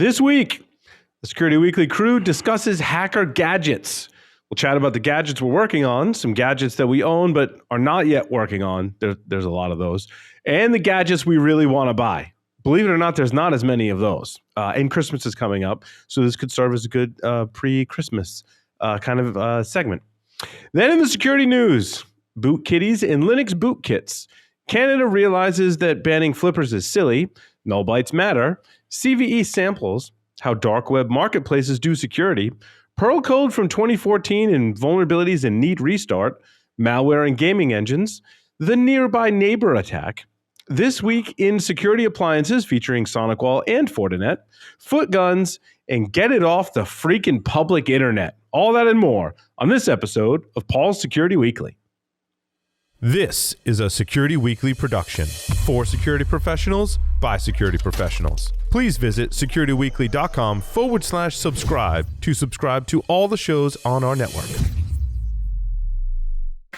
This week, the Security Weekly crew discusses hacker gadgets. We'll chat about the gadgets we're working on, some gadgets that we own but are not yet working on. There's a lot of those. And the gadgets we really want to buy. Believe it or not, there's not as many of those. And Christmas is coming up, so this could serve as a good pre-Christmas kind of segment. Then in the security news, boot kitties and Linux boot kits. Canada realizes that banning flippers is silly. Null bytes matter. CVE samples how dark web marketplaces do security. Perl code from 2014 and vulnerabilities in Neat Restart. Malware in gaming engines. The nearby neighbor attack. This week in security appliances featuring SonicWall and Fortinet. Foot guns and get it off the freaking public internet. All that and more on this episode of Paul's Security Weekly. This is a Security Weekly production for security professionals by security professionals. Please visit securityweekly.com/subscribe to subscribe to all the shows on our network.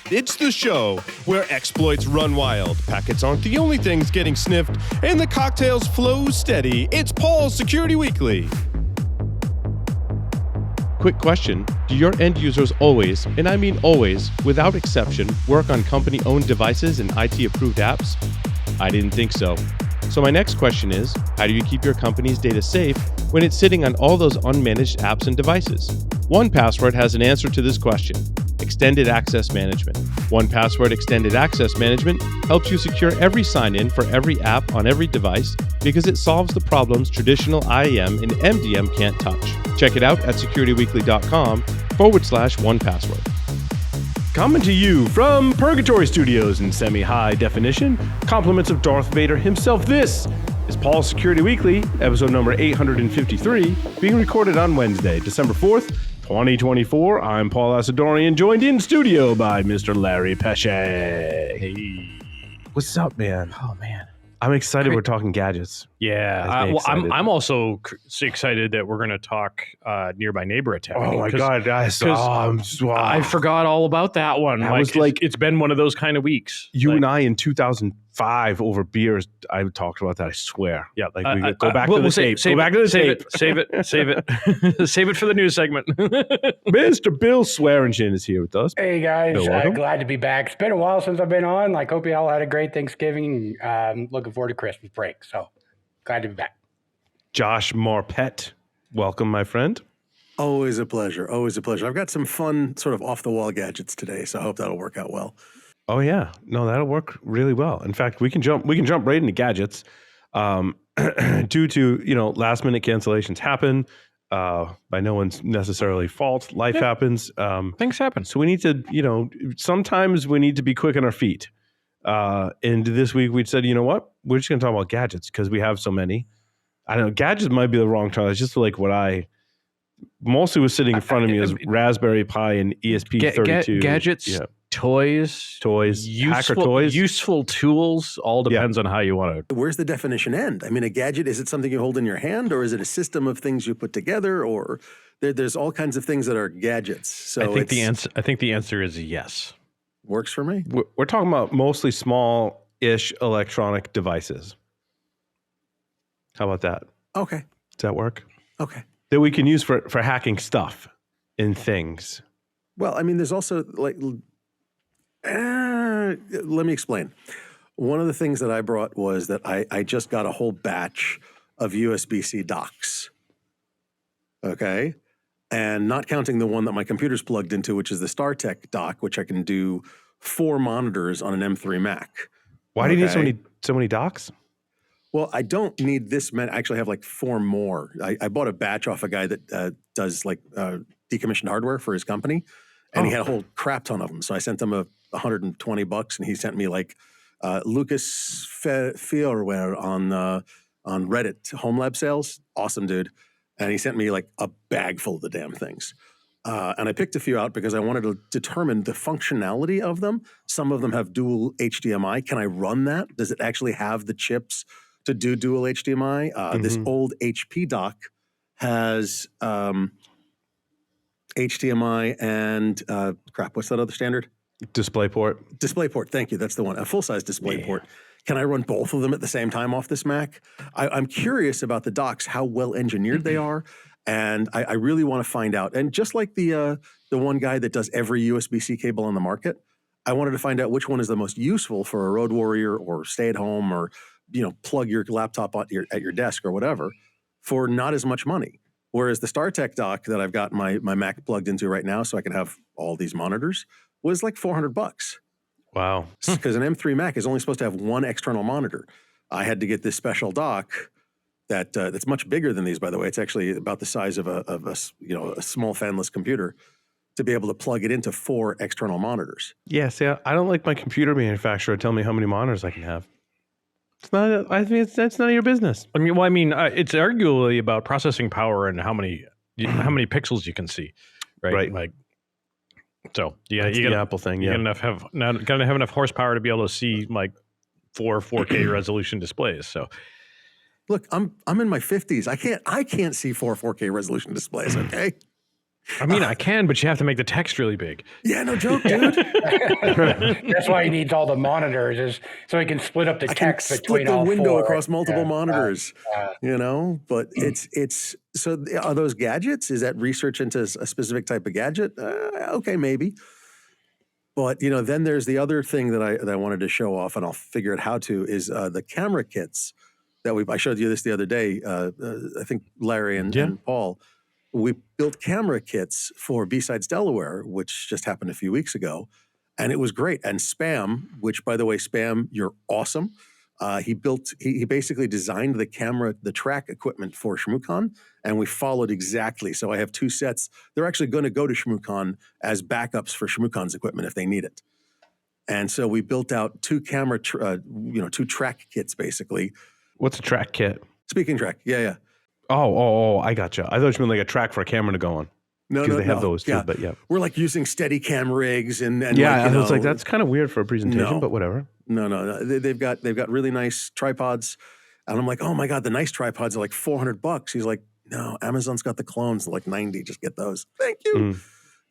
It's the show where exploits run wild, packets aren't the only things getting sniffed, and the cocktails flow steady. It's Paul's Security Weekly. Quick question. Do your end users always, and I mean always, without exception, work on company-owned devices and IT-approved apps? I didn't think so. So my next question is, how do you keep your company's data safe when it's sitting on all those unmanaged apps and devices? 1Password has an answer to this question. Extended Access Management. 1Password Extended Access Management helps you secure every sign-in for every app on every device because it solves the problems traditional IAM and MDM can't touch. Check it out at securityweekly.com/1Password. Coming to you from Purgatory Studios in semi-high definition, compliments of Darth Vader himself, this is Paul's Security Weekly, episode number 853, being recorded on Wednesday, December 4th, 2024. I'm Paul Asadorian, joined in studio by Mr. Larry Pesce. Hey. What's up, man? Oh, man. I'm excited we're talking gadgets. Yeah. Well, I'm also excited that we're going to talk nearby neighbor attack. Oh, my God. I forgot all about that one. It's been one of those kind of weeks. You and I in 2005 over beers, I talked about that, I swear. Yeah. We go back to the tape. Go back to the tape. Save it. Save it for the news segment. Mr. Bill Swearingen is here with us. Hey, guys. Glad to be back. It's been a while since I've been on. Hope you all had a great Thanksgiving. Looking forward to Christmas break. So glad to be back. Josh Marpet, welcome, my friend. Always a pleasure. Always a pleasure. I've got some fun sort of off-the-wall gadgets today, so I hope that'll work out well. Oh yeah, no, that'll work really well. In fact, we can jump right into gadgets. Due to last-minute cancellations happen by no one's necessarily fault. Life happens. Things happen. So we need to, sometimes we need to be quick on our feet. And this week we said, you know what? We're just going to talk about gadgets because we have so many. I don't know. Gadgets might be the wrong term. It's just like what I mostly was sitting in front of me is Raspberry Pi and ESP32. Gadgets, yeah. Toys, hacker toys. Useful tools. All depends on how you want to. Where's the definition end? I mean, a gadget, is it something you hold in your hand, or is it a system of things you put together, or there's all kinds of things that are gadgets. So I think the answer is yes. Works for me. We're talking about mostly small-ish electronic devices. How about that? Okay. Does that work? Okay. That we can use for hacking stuff in things. Well, I mean, there's also let me explain. One of the things that I brought was that I just got a whole batch of USB-C docks. Okay. And not counting the one that my computer's plugged into, which is the StarTech dock, which I can do 4 monitors on an M3 Mac. Why do you need so many docks? Well, I don't need this many. I actually have 4 more. I bought a batch off a guy that does decommissioned hardware for his company, and he had a whole crap ton of them. So I sent him $120, and he sent me Lucas firmware on Reddit Home Lab sales. Awesome, dude. And he sent me a bag full of the damn things. And I picked a few out because I wanted to determine the functionality of them. Some of them have dual HDMI. Can I run that? Does it actually have the chips to do dual HDMI? This old HP dock has HDMI and what's that other standard? DisplayPort. DisplayPort, thank you. That's the one. A full-size DisplayPort Can I run both of them at the same time off this Mac? I'm curious about the docks, how well engineered they are. And I really want to find out. And just like the one guy that does every USB-C cable on the market, I wanted to find out which one is the most useful for a road warrior or stay at home or, plug your laptop at your desk or whatever for not as much money. Whereas the StarTech dock that I've got my Mac plugged into right now so I can have all these monitors was like $400. Wow. Because an M3 Mac is only supposed to have one external monitor. I had to get this special dock that's much bigger than these, by the way. It's actually about the size of a small fanless computer to be able to plug it into 4 external monitors. Yeah, see, I don't like my computer manufacturer tell me how many monitors I can have. It's not. I think that's none of your business. It's arguably about processing power and how many pixels you can see, right? Right. So you That's got the Apple thing. Yeah. gotta have enough horsepower to be able to see like 4K resolution displays. So Look, I'm in my 50s. I can't see 4K resolution displays. Okay. I can, but you have to make the text really big. Yeah, no joke, dude. That's why he needs all the monitors, is so he can split up the I can text split between the all window 4. across multiple monitors. Yeah. But it's so are those gadgets? Is that research into a specific type of gadget? Okay, maybe. But then there's the other thing that I wanted to show off, and I'll figure out how to is the camera kits that I showed you this the other day. I think Larry and Paul. We built camera kits for B-Sides Delaware, which just happened a few weeks ago, and it was great. And Spam, which by the way, Spam, you're awesome. He basically designed the track equipment for ShmooCon, and we followed exactly. So I have 2 sets. They're actually going to go to ShmooCon as backups for ShmooCon's equipment if they need it. And so we built out 2 camera, 2 track kits basically. What's a track kit? Speaking track, yeah. Oh, I gotcha. I thought you meant like a track for a camera to go on. No, they have those too. Yeah. But yeah, we're like using Steadicam rigs and I was like, that's kind of weird for a presentation, but whatever. No. They've got really nice tripods, and I'm like, oh my god, the nice tripods are like $400. He's like, no, Amazon's got the clones, they're like 90. Just get those. Thank you.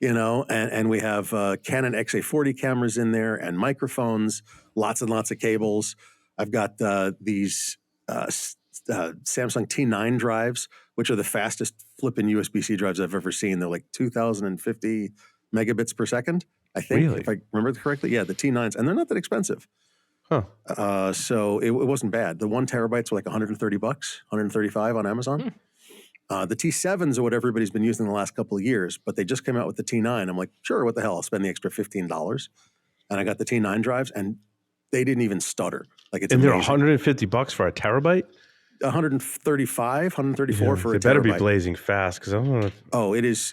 And we have Canon XA40 cameras in there and microphones, lots and lots of cables. I've got these Samsung T9 drives, which are the fastest flipping USB-C drives I've ever seen. They're like 2,050 megabits per second, I think, Really? if I remember correctly. Yeah, the T9s, and they're not that expensive. Huh. So it wasn't bad. The 1 terabytes were like $130, $135 on Amazon. The T7s are what everybody's been using the last couple of years, but they just came out with the T9. I'm like, sure, what the hell? I'll spend the extra $15. And I got the T9 drives, and they didn't even stutter. Like it's and they're amazing. $150 for a terabyte. 135, 134 for a terabyte. They better be blazing fast because I don't know. Oh, it is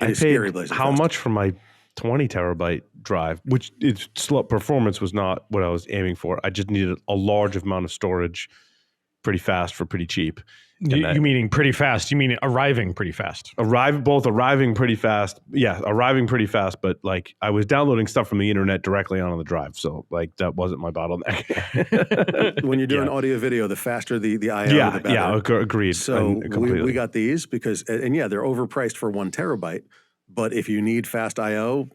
I scary paid blazing how fast. much for my 20 terabyte drive, which its slow performance was not what I was aiming for. I just needed a large amount of storage pretty fast for pretty cheap. You meaning pretty fast? You mean arriving pretty fast? Arriving pretty fast. Yeah, arriving pretty fast. But like I was downloading stuff from the internet directly onto the drive, so like that wasn't my bottleneck. When you're doing audio video, the faster the I/O, the better. Yeah, agreed. So we got these because, and yeah, they're overpriced for 1 terabyte. But if you need fast I/O,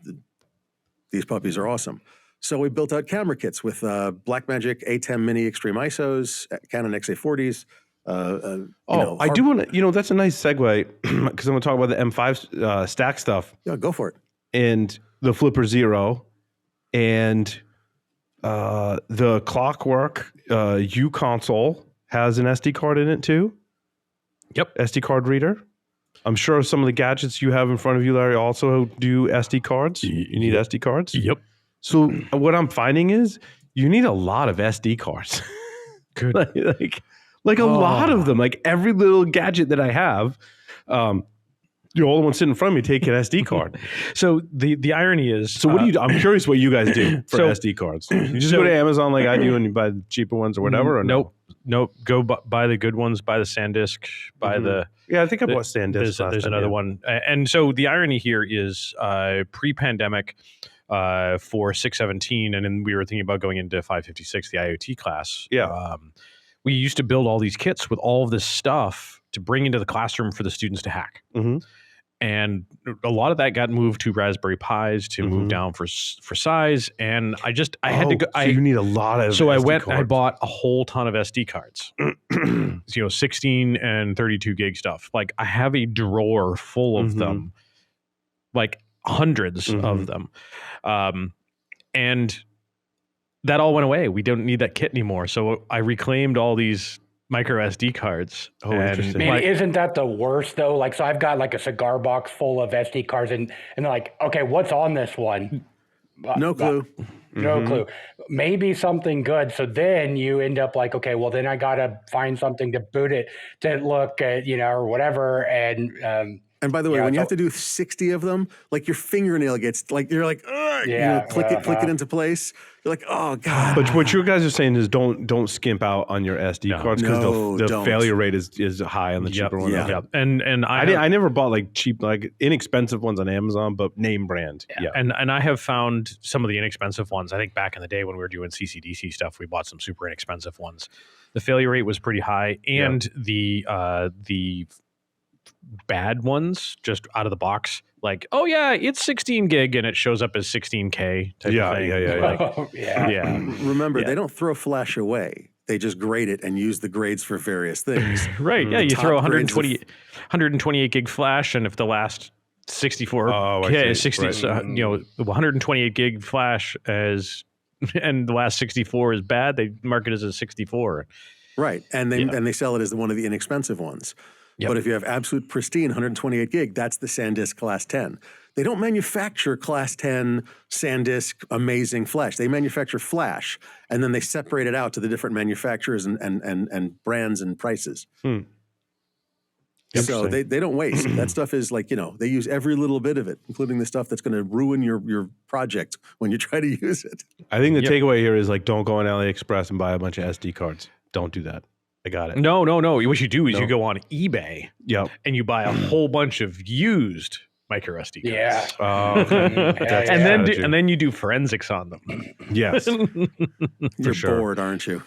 these puppies are awesome. So we built out camera kits with Blackmagic A10 Mini Extreme ISOs, Canon XA40s. I do want to, that's a nice segue because I'm going to talk about the M5 stack stuff. Yeah, go for it. And the Flipper Zero and the Clockwork U console has an SD card in it too. Yep. SD card reader. I'm sure some of the gadgets you have in front of you, Larry, also do SD cards. You need SD cards? Yep. So what I'm finding is you need a lot of SD cards. Good. Like a lot of them. Like every little gadget that I have, all the ones sitting in front of me take an SD card. So the irony is, So what do you? I'm curious what you guys do for SD cards. You just go to Amazon like I do and you buy the cheaper ones or whatever. Or Nope. Go buy the good ones. Buy the SanDisk. Buy the. Yeah, I think I bought SanDisk. There's another one, and so the irony here is pre-pandemic. For 617, and then we were thinking about going into 556, the IoT class. Yeah. We used to build all these kits with all of this stuff to bring into the classroom for the students to hack. Mm-hmm. And a lot of that got moved to Raspberry Pis to move down for size. And I had to go. So you need a lot of. So I SD went. cards. I bought a whole ton of SD cards. 16 and 32 gig stuff. Like I have a drawer full of them, like hundreds of them, and that all went away. We don't need that kit anymore. So I reclaimed all these micro SD cards. Oh, interesting. Man, isn't that the worst though? Like, so I've got like a cigar box full of SD cards, and they're like, okay, what's on this one? No clue. No clue. Maybe something good. So then you end up like, okay, well then I gotta find something to boot it to look at, or whatever. And by the way, when you have to do 60 of them, like your fingernail gets like, you're like, click it into place. You're like, oh God. But what you guys are saying is don't skimp out on your SD cards because the don't. failure rate is high on the cheaper ones. Yeah. And I never bought like cheap, like inexpensive ones on Amazon, but name brand. Yeah. And I have found some of the inexpensive ones. I think back in the day when we were doing CCDC stuff, we bought some super inexpensive ones. The failure rate was pretty high, and the bad ones just out of the box, like, oh yeah, it's 16 gig and it shows up as 16K type of thing. Yeah. Remember, they don't throw flash away. They just grade it and use the grades for various things. Right. Yeah. You throw 128 gig flash, and if the last 128 gig flash and the last 64 is bad, they mark it as a 64. Right. And they sell it as one of the inexpensive ones. Yep. But if you have absolute pristine 128 gig, that's the SanDisk Class 10. They don't manufacture Class 10 SanDisk amazing flash. They manufacture flash, and then they separate it out to the different manufacturers and brands and prices. So they don't waste. That stuff is like, they use every little bit of it, including the stuff that's going to ruin your project when you try to use it. I think the takeaway here is like, don't go on AliExpress and buy a bunch of SD cards. Don't do that. I got it. No. What you do is you go on eBay and you buy a whole bunch of used micro SD cards. Yeah. Oh, okay. And then you do forensics on them. Yes. You're bored, aren't you?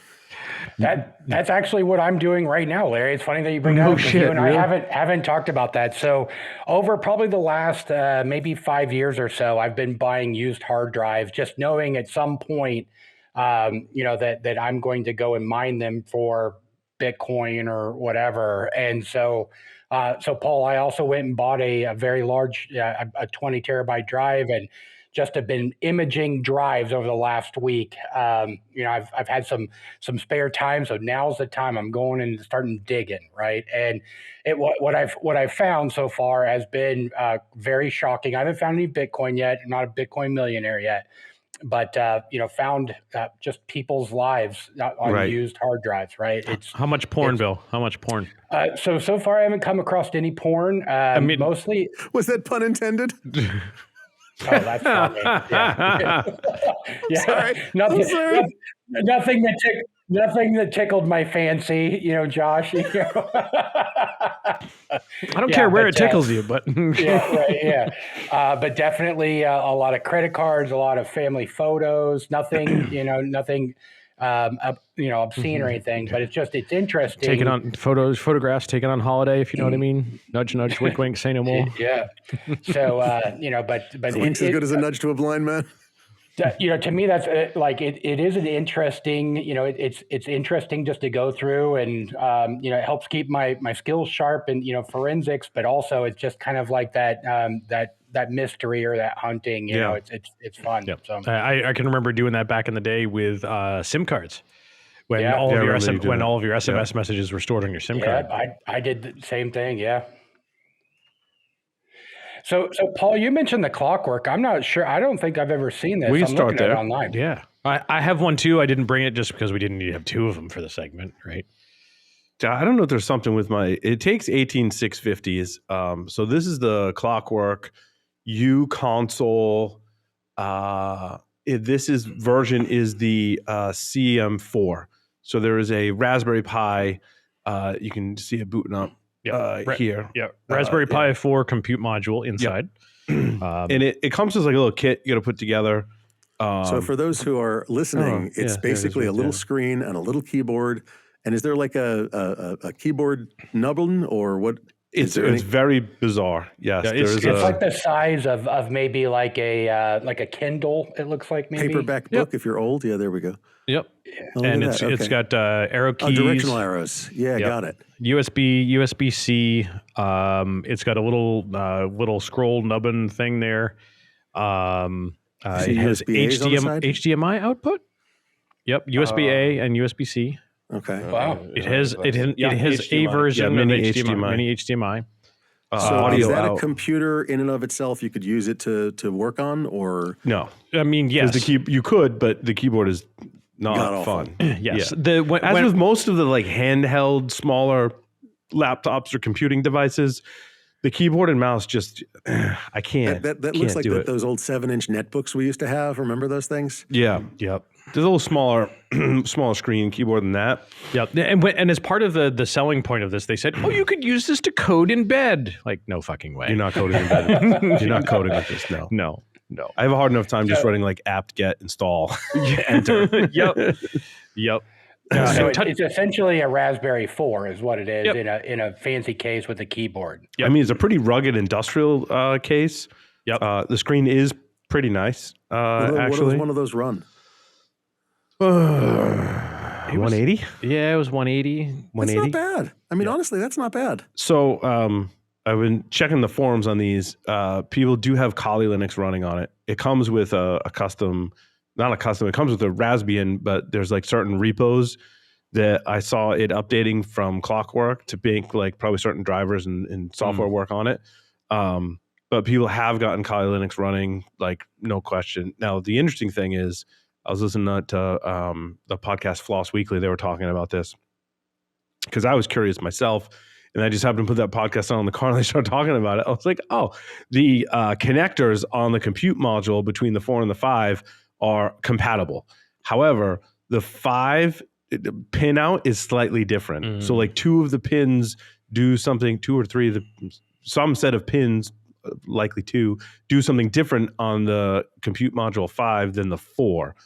That's actually what I'm doing right now, Larry. It's funny that you bring that up. You and I haven't talked about that. So over probably the last maybe 5 years or so, I've been buying used hard drives, just knowing at some point, that I'm going to go and mine them for Bitcoin or whatever. And so Paul, I also went and bought a very large, a 20 terabyte drive, and just have been imaging drives over the last week. I've had some spare time, so now's the time I'm going and starting digging, right? And what I've found so far has been very shocking. I haven't found any Bitcoin yet. I'm not a Bitcoin millionaire yet. But found just people's lives on used hard drives, right? How much porn, Bill? How much porn? So far, I haven't come across any porn. Mostly. Was that pun intended? Oh, that's funny. Yeah. Sorry. Nothing that tickled my fancy, Josh. I don't care where it tickles you, but but definitely a lot of credit cards, a lot of family photos. Nothing, nothing, obscene or anything. But it's interesting. Taking on photographs taken on holiday, if you know what I mean. Nudge, nudge, wink, wink. Say no more. Yeah. So but wink's as good as a nudge to a blind man. To me, that's it is an interesting, it's interesting just to go through, and it helps keep my skills sharp and forensics, but also it's just kind of like that mystery or that hunting. It's fun. Yeah. So I can remember doing that back in the day with SIM cards. When all of your SMS messages were stored on your SIM card. I did the same thing. Yeah. So Paul, you mentioned the Clockwork. I'm not sure. I don't think I've ever seen this. We can start there online. Yeah, I have one too. I didn't bring it just because we didn't need to have two of them for the segment, right? I don't know if there's something with it takes 18650s. So this is the Clockwork U console. This version is the CM4. So there is a Raspberry Pi. You can see it booting up. Here. Yeah. Raspberry Pi 4 compute module inside. And it comes with like a little kit you got to put together. So for those who are listening, it's basically a little screen and a little keyboard. And is there like a keyboard nubbin or what? It's there any- very bizarre. Yes, Yeah, there is It's like the size of maybe like a Kindle. It looks like maybe paperback book if you're old. Yeah, there we go. Yep. Oh, look And at it's that. it's Okay. got arrow keys. directional arrows. Yeah, Yep. got it. USB-C. It's got a little scroll nubbin thing there. It has USB-As on the side? HDMI output. Yep, USB-A and USB-C. Okay. Wow. It has a HDMI. version Yeah, mini of HDMI. HDMI. Mini HDMI. So is audio that out. a computer in and of itself you could use it to work on, or No, I mean, yes. because you could, but the keyboard is not God-awful. fun. Yes. Yeah. As with most of the like handheld, smaller laptops or computing devices, the keyboard and mouse just I can't. that can't looks like do it. those old 7-inch netbooks we used to have. Remember those things? Yeah, Yep. there's a little smaller screen keyboard than that. Yep. And as part of the selling point of this, they said, "Oh, you could use this to code in bed." Like, no fucking way. You're not coding in bed. You're not coding with this. No. No. I have a hard enough time just running like apt get install enter. Yep. So and it's essentially a Raspberry 4 is what it is Yep. in a fancy case with a keyboard. I mean, it's a pretty rugged industrial case. Yep. The screen is pretty nice. What Actually, does one of those run? 180. Yeah, it was 180. That's 180. not bad. I mean, honestly, that's not bad. So I've been checking the forums on these. People do have Kali Linux running on it. It comes with a custom, not a custom. It comes with a Raspbian, but there's like certain repos that I saw it updating from Clockwork to make like probably certain drivers and software work on it. But people have gotten Kali Linux running, like no question. Now the interesting thing is, I was listening to the podcast Floss Weekly. They were talking about this because I was curious myself. And I just happened to put that podcast on in the car and they started talking about it. I was like, oh, the connectors on the compute module between the 4 and the 5 are compatible. However, the 5 pin out is slightly different. So like 2 of the pins do something, 2 or 3 of some set of pins, likely 2, do something different on the compute module 5 than the 4.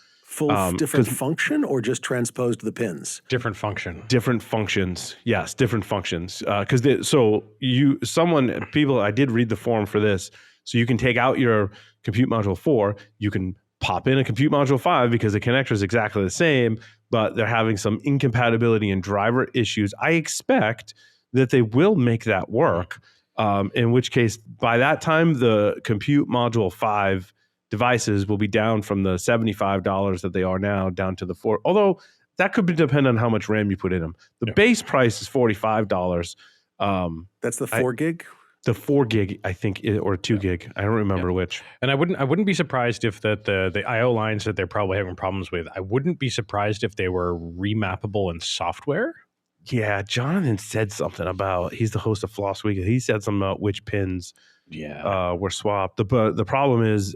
Different function or just transposed the pins? Different function. Different functions. Yes, different functions. Because people, I did read the forum for this. So you can take out your compute module 4, you can pop in a compute module 5 because the connector is exactly the same, but they're having some incompatibility and driver issues. I expect that they will make that work. In which case, by that time, the compute module 5 devices will be down from the $75 that they are now down to the 4. Although that could depend on how much RAM you put in them. The base price is $45. That's the 4 gig? The 4 gig, I think, or 2 gig. I don't remember which. And I wouldn't be surprised if the IO lines that they're probably having problems with, I wouldn't be surprised if they were remappable in software. Yeah, Jonathan said something about, he's the host of Floss Week. He said something about which pins were swapped. The problem is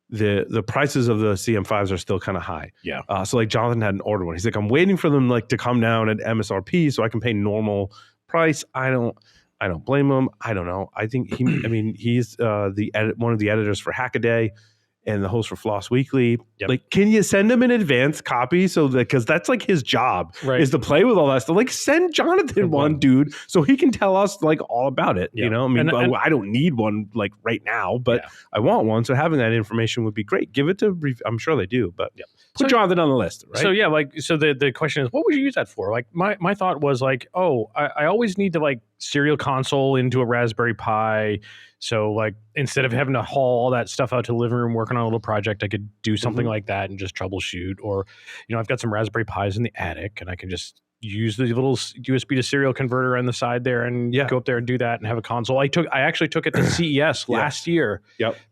the prices of the CM5s are still kind of high. Yeah. So like Jonathan hadn't ordered one. He's like, I'm waiting for them like to come down at MSRP so I can pay normal price. I don't blame him. I don't know. I think he's one of the editors for Hackaday and the host for Floss Weekly. Yep. Like, can you send him an advance copy because that's like his job is to play with all that stuff. Like, send Jonathan one, dude, so he can tell us like all about it. Yeah. You know, I mean, I don't need one like right now, but I want one. So having that information would be great. Give it to, I'm sure they do, but put Jonathan on the list, right? So the question is, what would you use that for? Like my thought was like, I always need to like serial console into a Raspberry Pi. So like instead of having to haul all that stuff out to the living room working on a little project, I could do something like that and just troubleshoot. Or, I've got some Raspberry Pis in the attic and I can just use the little USB to serial converter on the side there and go up there and do that and have a console. I actually took it to CES last year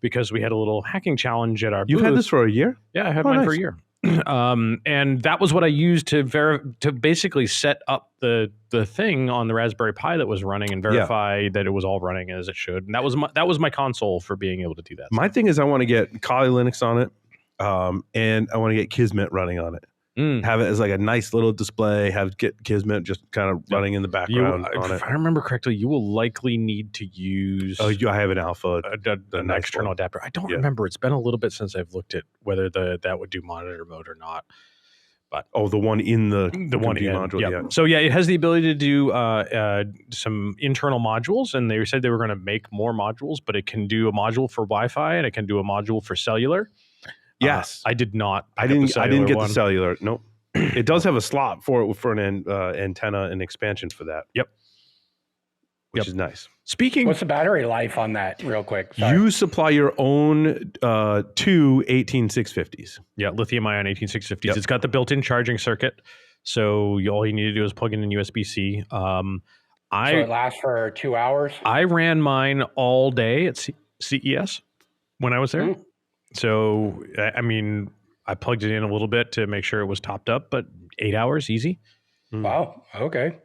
because we had a little hacking challenge at our booth. You've had this for a year? Yeah, I had mine for a year. And that was what I used to basically set up the thing on the Raspberry Pi that was running and verify that it was all running as it should. And that was my console for being able to do that. My thing is I want to get Kali Linux on it, and I want to get Kismet running on it. Have it as like a nice little display. Get Kismet just kind of running in the background on it. If I remember correctly, you will likely need to use. I have an alpha, an external adapter. I don't remember. It's been a little bit since I've looked at whether that would do monitor mode or not. the one in the one compute in, module. yep. Yeah. So yeah, it has the ability to do some internal modules, and they said they were going to make more modules, but it can do a module for Wi-Fi and it can do a module for cellular. Yes. I did not. I didn't get one. the cellular. Nope. It does have a slot for an antenna and expansion for that. Yep. Which is nice. Speaking, What's the battery life on that, real quick? Sorry. You supply your own two 18650s. yeah, lithium-ion 18650s. Yep. It's got the built-in charging circuit, so all you need to do is plug in USB-C. So it lasts for 2 hours? I ran mine all day at CES when I was there. So, I mean, I plugged it in a little bit to make sure it was topped up, but 8 hours, easy. Wow. Okay.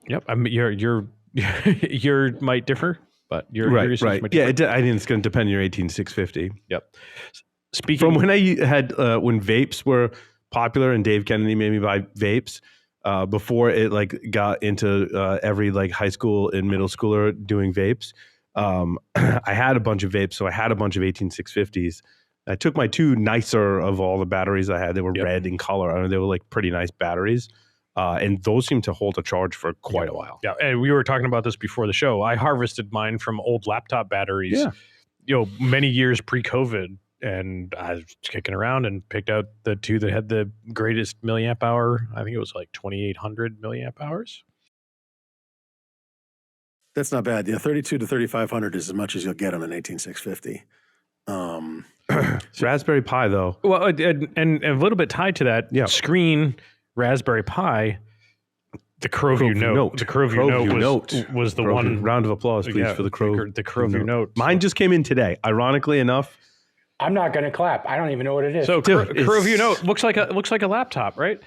Yep. I mean, your might differ, but your usage Right. might Yeah, differ. I think it's going to depend on your 18650. Yep. Speaking From when I had when vapes were popular and Dave Kennedy made me buy vapes before it like got into every like high school and middle schooler doing vapes. I had a bunch of vapes, so I had a bunch of 18650s. I took my two nicer of all the batteries I had. They were red in color. I mean, they were like pretty nice batteries. And those seem to hold a charge for quite a while. Yeah, and we were talking about this before the show. I harvested mine from old laptop batteries, many years pre-COVID, and I was kicking around and picked out the two that had the greatest milliamp hour. I think it was like 2,800 milliamp hours. That's not bad. Yeah, 32 to 3,500 is as much as you'll get on an 18650. Raspberry Pi, though. Well, and a little bit tied to that, screen Raspberry Pi, the Crowview Note. The Crowview Note was the one. Round of applause, please, for the Crowview Note. Mine just came in today. Ironically enough, I'm not going to clap. I don't even know what it is. So Crowview Note looks like a laptop, right?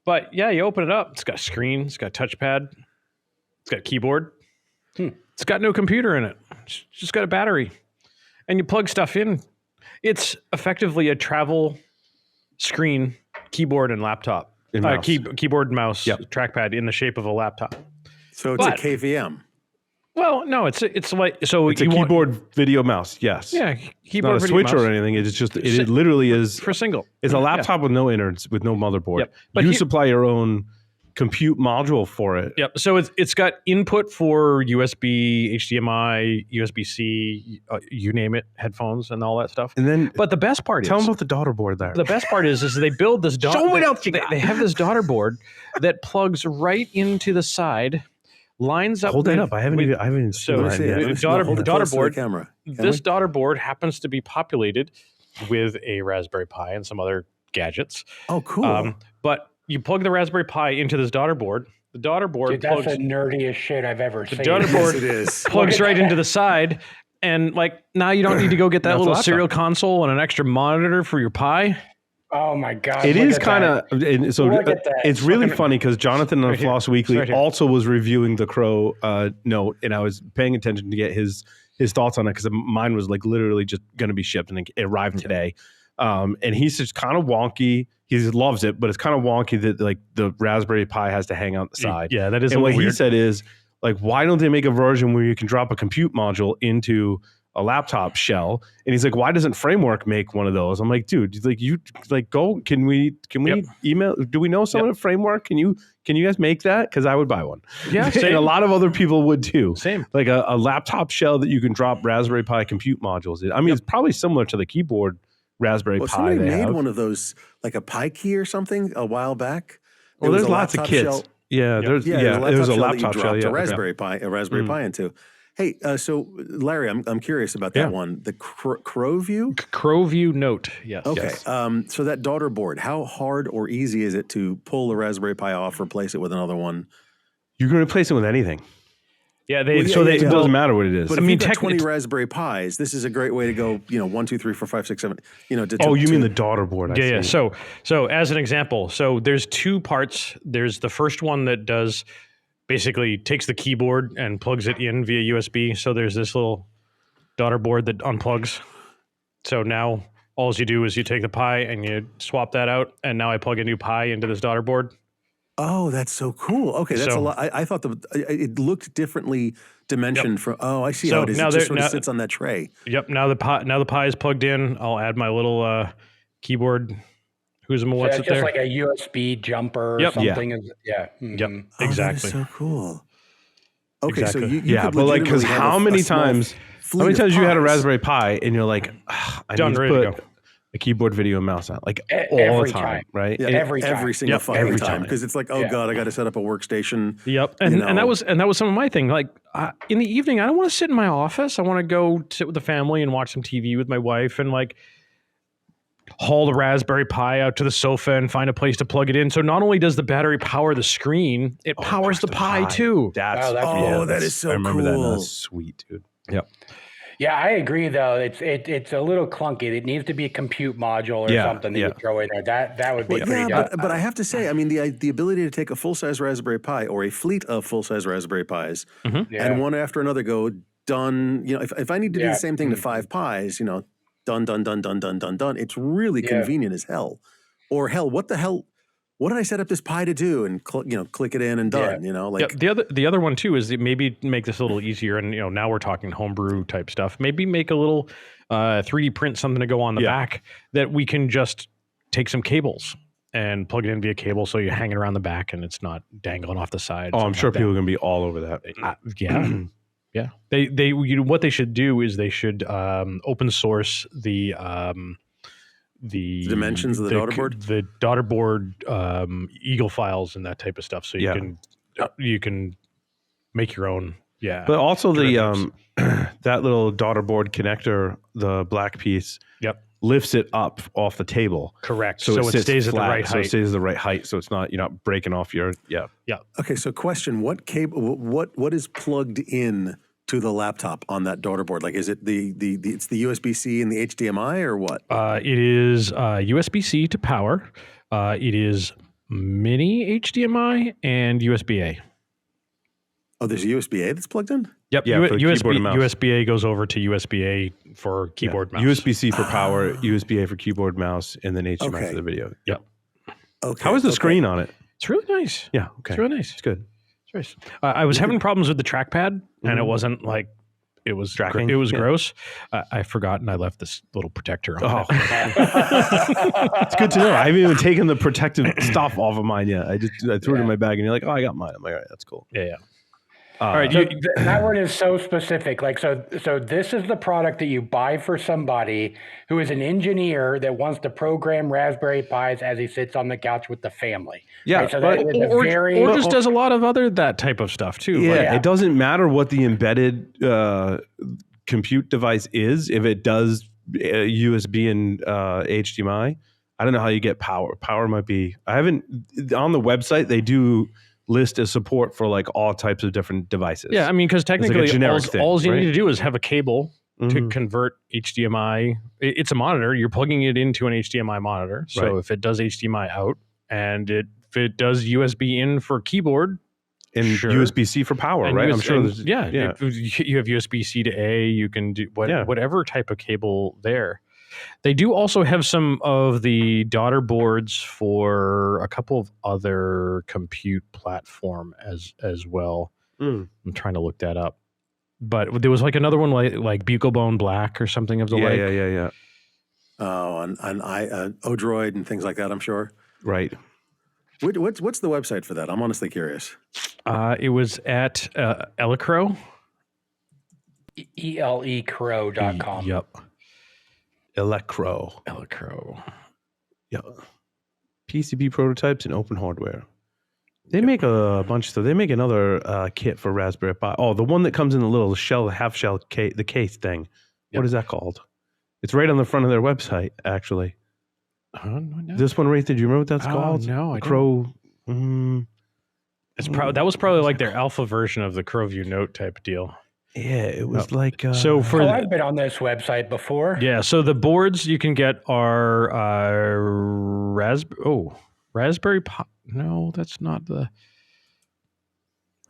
But yeah, you open it up. It's got a screen. It's got a touchpad. It's got a keyboard. It's got no computer in it. It's just got a battery, and you plug stuff in. It's effectively a travel screen, keyboard, and laptop. Keyboard and mouse, trackpad in the shape of a laptop. So it's a KVM. Well, no, it's like so. It's a keyboard video mouse. Yes. Yeah, It's keyboard. not a switch or anything. It's just it literally is for single. It's a laptop with no innards, with no motherboard. Yep. But you supply your own compute module for it. Yep. So it's got input for USB, HDMI, USB-C, you name it, headphones and all that stuff. And then, but the best part tell them about the daughter board there. The best part is they build this daughter. Show what else you got. They have this daughter board that plugs right into the side, lines up. Hold that up. I haven't even seen it. Daughter board. Camera. This daughter board happens to be populated with a Raspberry Pi and some other gadgets. Oh, cool. But you plug the Raspberry Pi into this daughter board. The daughter board that's the nerdiest shit I've ever seen. The daughter board is. plugs right into the side, and like now you don't need to go get that little serial console and an extra monitor for your Pi. Oh my god! It is kind of so. It's really funny because Jonathan on Floss Weekly also was reviewing the Crow Note, and I was paying attention to get his thoughts on it because mine was like literally just going to be shipped and it arrived today. And he's just kind of wonky. He loves it, but it's kind of wonky that like the Raspberry Pi has to hang out the side. Yeah, that is. And what weird. he said is like, why don't they make a version where you can drop a compute module into a laptop shell? And he's like, why doesn't Framework make one of those? I'm like, dude, like go. Can we email? Do we know someone at Framework? Can you guys make that? Because I would buy one. Yeah, and a lot of other people would too. Same. Like a laptop shell that you can drop Raspberry Pi compute modules in. I mean, it's probably similar to the keyboard Raspberry Pi. Somebody made one of those, like a Pi key or something, a while back. Well, there's lots of kits. Shell. There's a laptop shell. A Raspberry Pi into. Hey, so Larry, I'm curious about that one. The Crowview? Crowview Note. Yes. Okay. Yes. So that daughter board, how hard or easy is it to pull the Raspberry Pi off, replace it with another one? You can replace it with anything. Yeah, it doesn't matter what it is. But if you've got 20 Raspberry Pis, this is a great way to go, 1, 2, 3, 4, 5, 6, 7, you mean the daughter board? Yeah. So as an example, so there's two parts. There's the first one that does basically takes the keyboard and plugs it in via USB. So there's this little daughter board that unplugs. So now all you do is you take the Pi and you swap that out, and now I plug a new Pi into this daughter board. Oh, that's so cool. Okay, that's a lot. I thought it looked differently dimensioned from. Oh, I see how it is. It just sort of sits on that tray. Yep. Now the Pi is plugged in. I'll add my little keyboard Who's So what's it's it just there? like a USB jumper or Yep. something. Yep, Mhm. Oh, exactly. that is so cool. Okay, Exactly. so you Yeah, could but like, because legitimately have how a many small times fleet of you had a pies. Raspberry Pi and you're like, I Done, need to ready to put go. a keyboard, video, and mouse on, like all Every the time, time. right? Yeah, And every time. every single Yep, fucking every time time. because it's like, oh Yeah. god, I got to set up a workstation. Yep, You and that know. was some of my thing. Like in the evening, I don't want to sit in my office. I want to go sit with the family and watch some TV with my wife, and like haul the Raspberry Pi out to the sofa and find a place to plug it in. So not only does the battery power the screen, it powers the Pi too. That's Oh, that's Oh, cool. that that's- is so I remember that. cool. That's sweet, dude. Yep. Yeah, I agree. Though it's a little clunky. It needs to be a compute module or Yeah, something that yeah. you throw in there. That would be Well, pretty yeah, dope. but I have to say, I mean, the ability to take a full size Raspberry Pi or a fleet of full size Raspberry Pis Yeah. and one after another go done. You know, if I need to do Yeah. the same thing to Mhm. 5 Pis, you know, done. It's really Yeah. convenient as hell. Or hell, what the hell? What did I set up this Pi to do? And click it in and done. You know, like Yeah, the other one too is that maybe make this a little easier. And now we're talking homebrew type stuff. Maybe make a little 3D print something to go on the back that we can just take some cables and plug it in via cable, so you're hanging around the back and it's not dangling off the side. Oh, I'm something sure like people are gonna be all over that. that. Yeah. Yeah. They what they should do is they should open source the dimensions of the daughter board? the daughter board Eagle files and that type of stuff, so you can make your own. Yeah, But also the derivatives. that little daughter board connector, the black piece, lifts it up off the table. Correct. So, So, it it sits stays at the flat, right So it height. stays at the right height. So you're not breaking off your okay. So question: what cable? What is plugged in to the laptop on that daughter board? Like, is it it's the USB-C and the HDMI or what? It is USB-C to power. It is mini HDMI and USB-A. Oh, there's a USB-A that's plugged in? Yep. Yeah, for the keyboard and mouse. USB-A goes over to USB-A for keyboard mouse. USB-C for power, USB-A for keyboard mouse, and then HDMI Okay. for the video. Yep. Okay. How is the okay. screen on it? It's really nice. Yeah. Okay. It's really nice. It's good. It's nice. I was having problems with the trackpad, and it wasn't like it was Tracking? It was Yeah. gross. I forgot, and I left this little protector on. Oh, it. it's good to know. I haven't even taken the protective stuff off of mine yet. I threw it in my bag, and you're like, oh, I got mine. I'm like, all right, that's cool. Yeah. All right. So that one is so specific. Like, so this is the product that you buy for somebody who is an engineer that wants to program Raspberry Pis as he sits on the couch with the family. Yeah, Right? So but- that is a or very just does a lot of that type of stuff too. Yeah, Like, it doesn't matter what the embedded compute device is. If it does USB and HDMI, I don't know how you get power. Power might be. I haven't on the website. They do list a support for like all types of different devices. yeah, I mean, because like a technically, generic thing, all you right? need to do is have a cable to Mhm. convert HDMI. It's a monitor. You're plugging it into an HDMI monitor. So Right. if it does HDMI out and if it does USB in for keyboard, and sure. USB-C for power, and right? I'm US sure. and- There's, yeah, yeah. you have USB-C to A. You can do Yeah. whatever type of cable there. They do also have some of the daughter boards for a couple of other compute platform as well. Mm. I'm trying to look that up, but there was like another one like Bucobone Black or something of the like. Yeah. Oh, on Odroid and things like that, I'm sure. Right. What's the website for that? I'm honestly curious. It was at Elecro. ELEcrow.com. Yep. Elecro. Yeah. PCB prototypes and open hardware. They make a bunch of stuff. They make another kit for Raspberry Pi. Oh, the one that comes in the little shell, half shell case, the case thing. Yep. What is that called? It's right on the front of their website, actually. No. This one right there. Do you remember what that's called? No, I Crow. It's probably that was probably like their alpha version of the Crowview Note type deal. Yeah, it was like. So for I've been on this website before. yeah, so the boards you can get are Raspberry Pi. No, that's not the.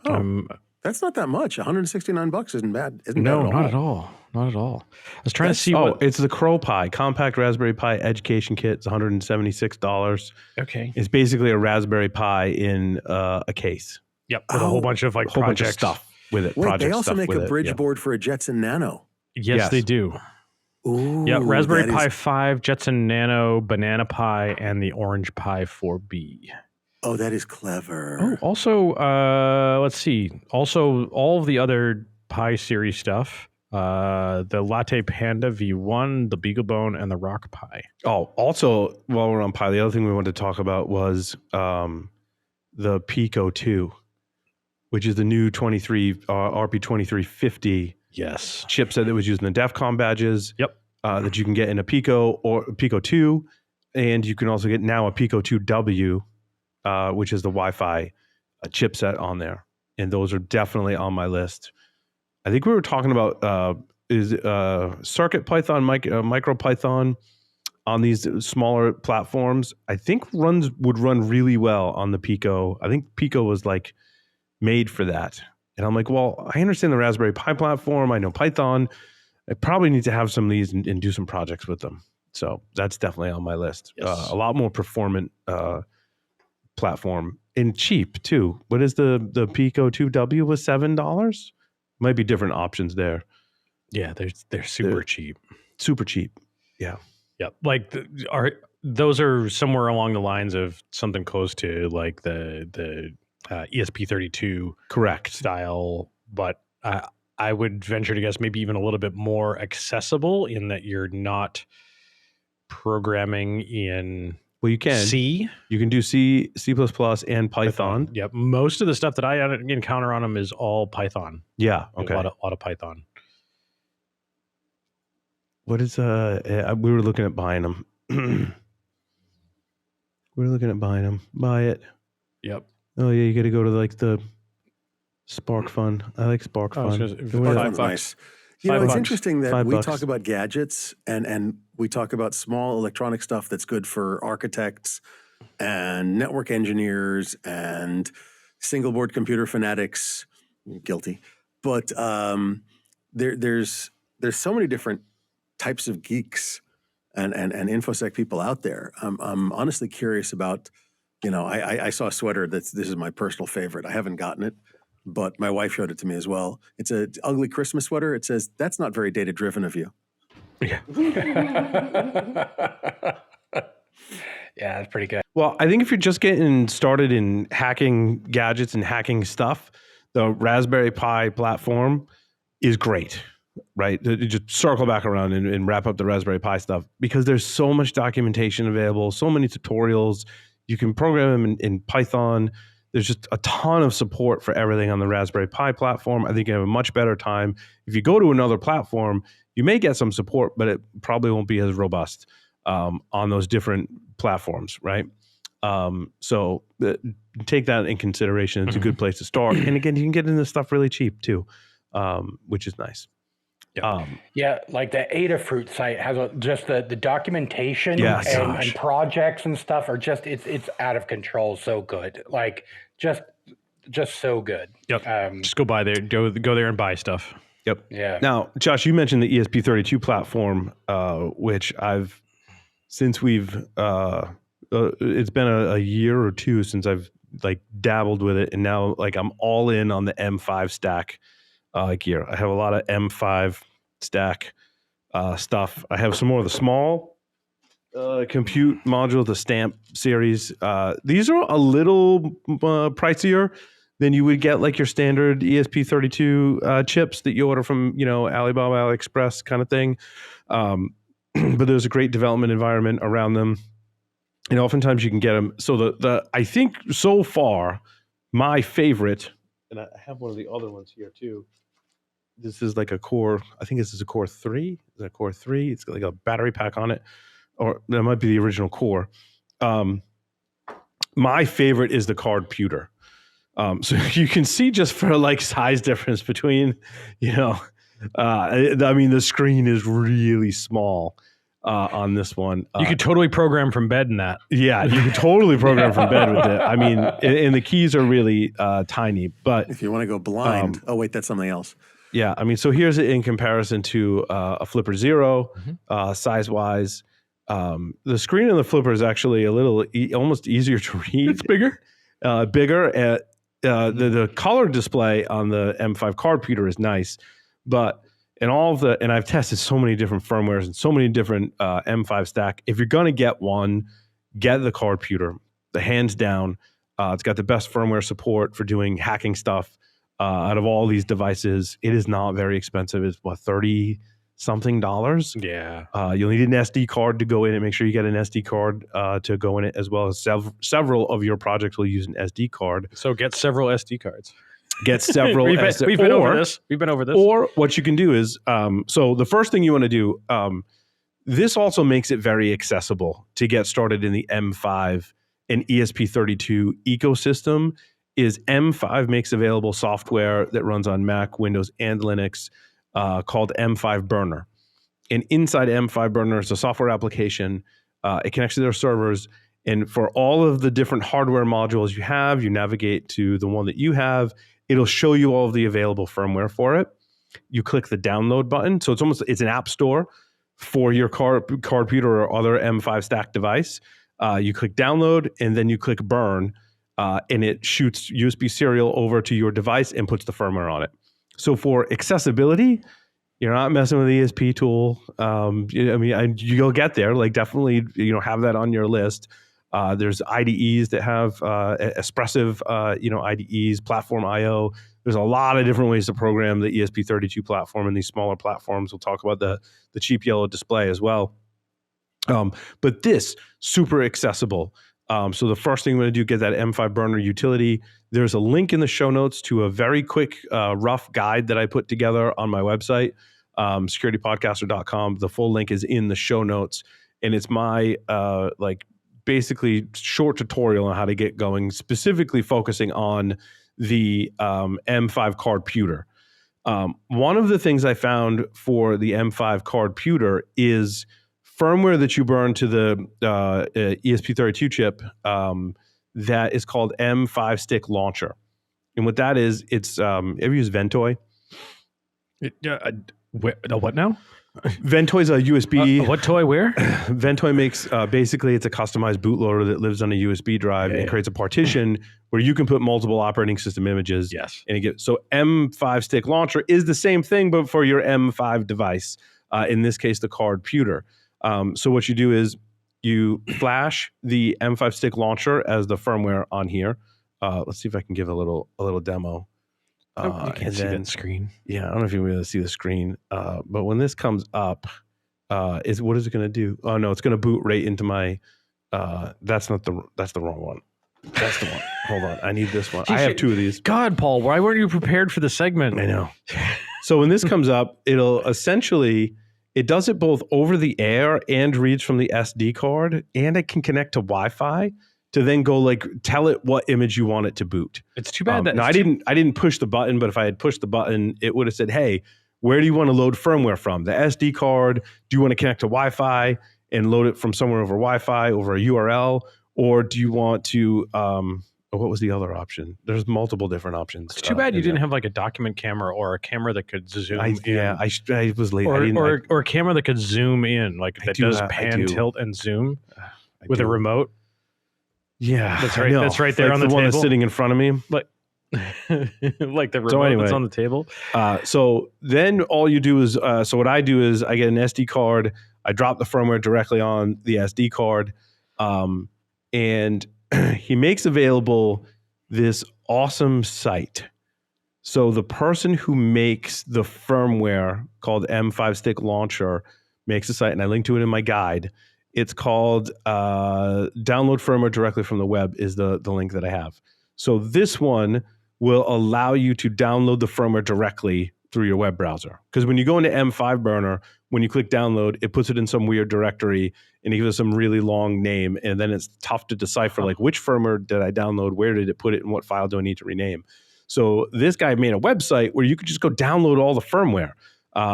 Oh, that's not that much. $169 isn't bad. Isn't No, bad not at all. Not at all. I was trying to see Oh, what. it's the Crow Pi compact Raspberry Pi education kit. It's $176. Okay. It's basically a Raspberry Pi in a case. Yep. With a whole bunch of like A whole bunch projects. of stuff with it. Wait, project they also stuff make with a it, bridge yeah. board for a Jetson Nano. Yes, Yes. they do. Ooh, Yeah, Raspberry that Pi is- 5, Jetson Nano, Banana Pi, and the Orange Pi 4B. Oh, that is clever. Oh, also, let's see. Also, all of the other Pi series stuff. The Latte Panda V1, the BeagleBone, and the Rock Pi. Oh, also, while we're on Pi, the other thing we wanted to talk about was the Pico 2, which is the new RP2350 Yes. chipset that was used in the DEF CON badges. Yep. That you can get in a Pico or Pico 2, and you can also get now a Pico 2W, which is the Wi-Fi chipset on there. And those are definitely on my list. I think we were talking about Circuit Python, Micro Python on these smaller platforms. I think would run really well on the Pico. I think Pico was like made for that. And I'm like, well, I understand the Raspberry Pi platform. I know Python. I probably need to have some of these and do some projects with them. So that's definitely on my list. Yes. A lot more performant platform and cheap too. What is the Pico 2W was $7? Might be different options there. Yeah, they're super cheap. Super cheap. Yeah. Yep. Like those are somewhere along the lines of something close to like the ESP32 Correct. style, but I would venture to guess maybe even a little bit more accessible in that you're not programming in Well, you can. C. You can do C, C++, and Python. Yep. Most of the stuff that I encounter on them is all Python. Yeah. A Okay. lot of Python. What is we were looking at buying them. Buy it. Yep. Oh yeah, you got to go to like the Spark Fun. I like Spark I was Fun. gonna say, Go Spark with Fun's $5. nice. You know, $5. it's interesting that we $5. talk about gadgets and we talk about small electronic stuff that's good for architects and network engineers and single board computer fanatics. Guilty, but there's so many different types of geeks and infosec people out there. I'm honestly curious about. You know, I saw a sweater this is my personal favorite. I haven't gotten it, but my wife showed it to me as well. It's a ugly Christmas sweater. It says, "That's not very data driven of you." Yeah. Yeah, that's pretty good. Well, I think if you're just getting started in hacking gadgets and hacking stuff, the Raspberry Pi platform is great, right? Just circle back around and wrap up the Raspberry Pi stuff because there's so much documentation available, so many tutorials. You can program them in Python. There's just a ton of support for everything on the Raspberry Pi platform. I think you have a much better time. If you go to another platform, you may get some support, but it probably won't be as robust on those different platforms, right? So take that in consideration. It's a good place to start. And again, you can get into stuff really cheap too, which is nice. Yeah, like the Adafruit site has just the documentation and projects and stuff are just it's out of control. So good, like just so good. Yep. Just go by there, go there and buy stuff. Yep. Yeah. Now, Josh, you mentioned the ESP32 platform, which since we've it's been a year or two since I've like dabbled with it, and now like I'm all in on the M5 stack gear. I have a lot of M5 stack stuff. I have some more of the small compute module, the Stamp series. These are a little pricier than you would get like your standard ESP32 chips that you order from, Alibaba, AliExpress kind of thing. But there's a great development environment around them. And oftentimes you can get them. So I think so far, my favorite, and I have one of the other ones here too. This is like a Core, I think this is a Core 3. Is it a Core 3? It's got like a battery pack on it. Or that might be the original Core. My favorite is the Card Pewter. So you can see just for like size difference between, the screen is really small on this one. You could totally program from bed in that. Yeah, you could totally program from bed with it. I mean, and the keys are really tiny. But if you want to go blind, oh wait, that's something else. Yeah, I mean, so here's it in comparison to a Flipper Zero, size-wise. The screen on the Flipper is actually a little almost easier to read. It's bigger. The color display on the M5 Card Pewter is nice, but and and I've tested so many different firmwares and so many different M5 stack. If you're going to get one, get the Cardputer. The hands down, it's got the best firmware support for doing hacking stuff out of all these devices. It is not very expensive. It's what, $30 something? Yeah. You'll need an SD card to go in and make sure you get an SD card to go in it, as well as several of your projects will use an SD card. So get several SD cards. Get several. We've been over this. We've been over this. Or what you can do is, so the first thing you want to do, this also makes it very accessible to get started in the M5 and ESP32 ecosystem. Is M5 makes available software that runs on Mac, Windows, and Linux called M5 Burner. And inside M5 Burner is a software application. It connects to their servers. And for all of the different hardware modules you have, you navigate to the one that you have. It'll show you all of the available firmware for it. You click the download button. So it's an app store for your Cardputer or other M5 stack device. You click download and then you click burn, and it shoots USB serial over to your device and puts the firmware on it. So for accessibility, you're not messing with the ESP tool. You'll get there. Like, definitely, have that on your list. There's IDEs that have expressive, IDEs, Platform IO. There's a lot of different ways to program the ESP32 platform and these smaller platforms. We'll talk about the cheap yellow display as well. But this, super accessible. So the first thing I'm going to do, get that M5 Burner utility. There's a link in the show notes to a very quick, rough guide that I put together on my website, securitypodcaster.com. The full link is in the show notes. And it's my, basically short tutorial on how to get going, specifically focusing on the M5 Cardputer. One of the things I found for the M5 Cardputer is firmware that you burn to the ESP32 chip that is called M5 Stick Launcher. And what that is, it's, ever use Ventoy? What now? Ventoy's a USB. What toy? Where? Ventoy makes basically it's a customized bootloader that lives on a USB drive and creates a partition where you can put multiple operating system images. Yes. And so M5 Stick Launcher is the same thing, but for your M5 device. In this case, the Cardputer. So what you do is you flash the M5 Stick Launcher as the firmware on here. Let's see if I can give a little demo. You can't see that screen. Yeah, I don't know if you'll be able to see the screen. But when this comes up, what is it going to do? Oh no, it's going to boot right into my. That's the wrong one. That's the one. Hold on, I need this one. I have two of these. God, Paul, why weren't you prepared for the segment? I know. So when this comes up, it'll essentially. It does it both over the air and reads from the SD card, and it can connect to Wi-Fi to then go tell it what image you want it to boot. It's too bad that I didn't push the button, but if I had pushed the button, it would have said, "Hey, where do you want to load firmware from? The SD card? Do you want to connect to Wi-Fi and load it from somewhere over Wi-Fi over a URL, or do you want to?" What was the other option? There's multiple different options. It's too bad you didn't have a document camera or a camera that could zoom in. Yeah, I was late. Or a camera that could zoom in, that does pan, tilt, and zoom with a remote. Yeah, that's right. That's right there on the table. One that's sitting in front of me. Like the remote that's on the table. So then all you do is, so what I do is I get an SD card. I drop the firmware directly on the SD card, and he makes available this awesome site. So the person who makes the firmware called M5 Stick Launcher makes a site, and I link to it in my guide. It's called Download Firmware Directly from the Web is the link that I have. So this one will allow you to download the firmware directly through your web browser. Because when you go into M5 Burner, when you click download, it puts it in some weird directory and it gives us some really long name. And then it's tough to decipher, which firmware did I download? Where did it put it? And what file do I need to rename? So this guy made a website where you could just go download all the firmware.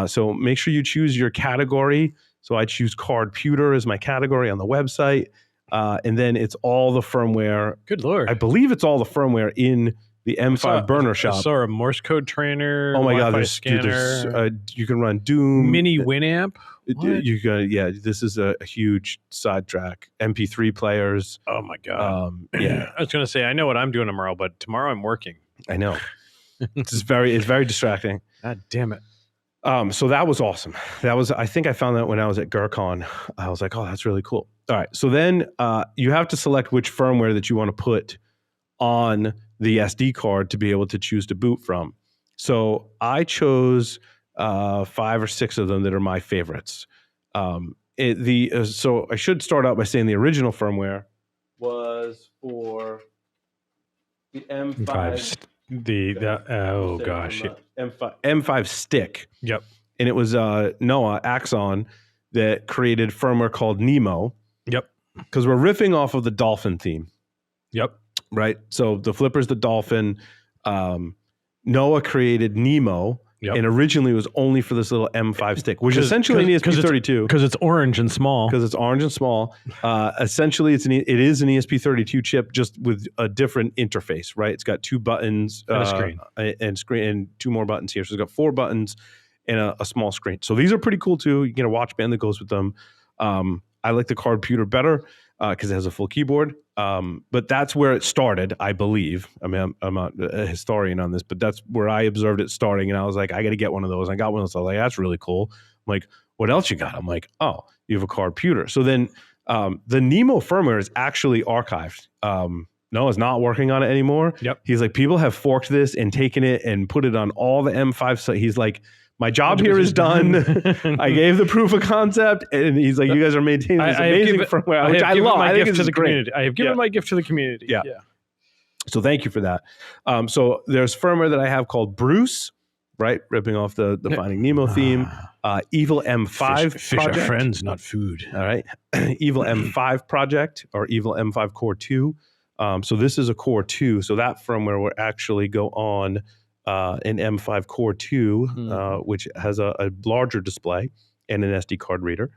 So make sure you choose your category. So I choose Cardputer as my category on the website. And then it's all the firmware. Good Lord. I believe it's all the firmware in the M5 Burner shop. I saw a Morse code trainer. Oh my God, there's you can run Doom. Mini Winamp. You can, this is a huge sidetrack. MP3 players. Oh my God. Yeah. I was going to say, I know what I'm doing tomorrow, but tomorrow I'm working. I know. It's very distracting. God damn it. So that was awesome. I think I found that when I was at GurCon. I was like, oh, that's really cool. All right. So then you have to select which firmware that you want to put on the SD card to be able to choose to boot from. So I chose 5 or 6 of them that are my favorites. So I should start out by saying the original firmware was for the M5. Oh gosh. M5 stick. Yep. And it was Noah Axon that created firmware called Nemo. Yep. Because we're riffing off of the dolphin theme. Yep. Right. So the flipper's the dolphin. Noah created Nemo. Yep. And originally it was only for this little M5 stick, which is essentially an ESP32. Because it's orange and small. Because it's orange and small. Essentially, it is an ESP32 chip, just with a different interface, right? It's got 2 buttons and a screen, and 2 more buttons here. So it's got 4 buttons and a small screen. So these are pretty cool too. You get a watch band that goes with them. I like the computer better because it has a full keyboard. But that's where it started, I believe. I mean, I'm not a historian on this, but that's where I observed it starting. And I was like, I got to get one of those. I got one of those. I was like, that's really cool. I'm like, what else you got? I'm like, oh, you have a computer. So then the Nemo firmware is actually archived. Noah's not working on it anymore. Yep. He's like, people have forked this and taken it and put it on all the M5. So he's like, my job here is done. I gave the proof of concept, and he's like, you guys are maintaining this amazing firmware, which I love. I think it's great. I have given my gift to the community. Yeah. So thank you for that. So there's firmware that I have called Bruce, right? Ripping off the Finding Nemo theme. Evil M5 Fish project. are friends, not food. All right. Evil M5 project, or Evil M5 Core 2. So this is a Core 2. So that firmware will actually go on an M5 Core 2, which has a larger display and an SD card reader.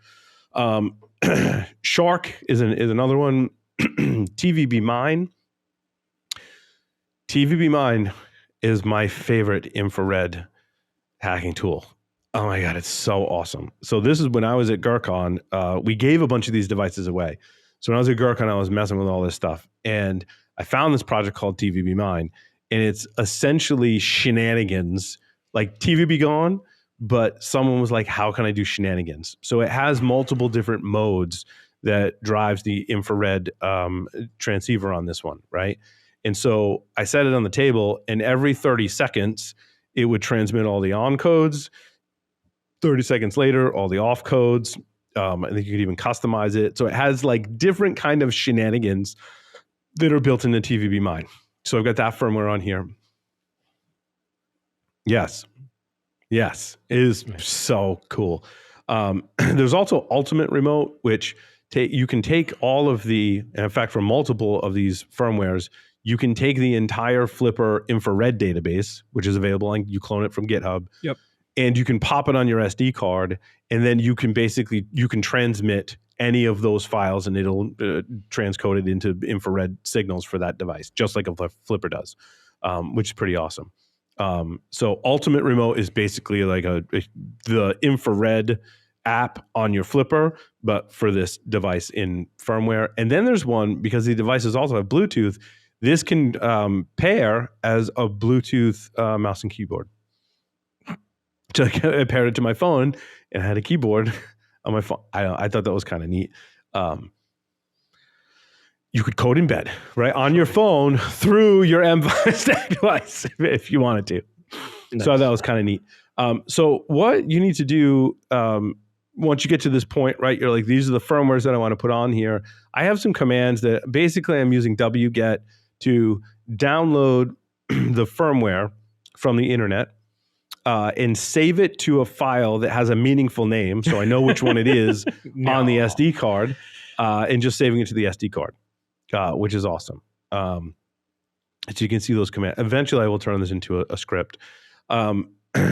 Shark is another one. TVB Mine. TVB Mine is my favorite infrared hacking tool. Oh my God, it's so awesome. So this is when I was at GurCon, we gave a bunch of these devices away. So when I was at GurCon, I was messing with all this stuff. And I found this project called TVB Mine. And it's essentially shenanigans, like TVB gone, but someone was like, how can I do shenanigans? So it has multiple different modes that drives the infrared transceiver on this one, right? And so I set it on the table, and every 30 seconds, it would transmit all the on codes. 30 seconds later, all the off codes. I think you could even customize it. So it has like different kind of shenanigans that are built into TVB Mine. So I've got that firmware on here. Yes. It is so cool. There's also Ultimate Remote, which you can take all of and in fact, for multiple of these firmwares, you can take the entire Flipper infrared database, which is available, and you clone it from GitHub. Yep. And you can pop it on your SD card, and then you can transmit any of those files, and it'll transcode it into infrared signals for that device, just like a Flipper does, which is pretty awesome. So Ultimate Remote is basically like the infrared app on your Flipper, but for this device in firmware. And then there's one, because the devices also have Bluetooth, this can pair as a Bluetooth mouse and keyboard. So I paired it to my phone and I had a keyboard on my phone. I thought that was kind of neat. You could code in bed, right, on your phone through your M5 stack device if you wanted to. Nice. So that was kind of neat. So what you need to do once you get to this point, right, you're like, these are the firmwares that I want to put on here. I have some commands that basically I'm using wget to download the firmware from the internet. And save it to a file that has a meaningful name, so I know which one it is on the SD card, and just saving it to the SD card, which is awesome. So you can see those commands. Eventually, I will turn this into a script.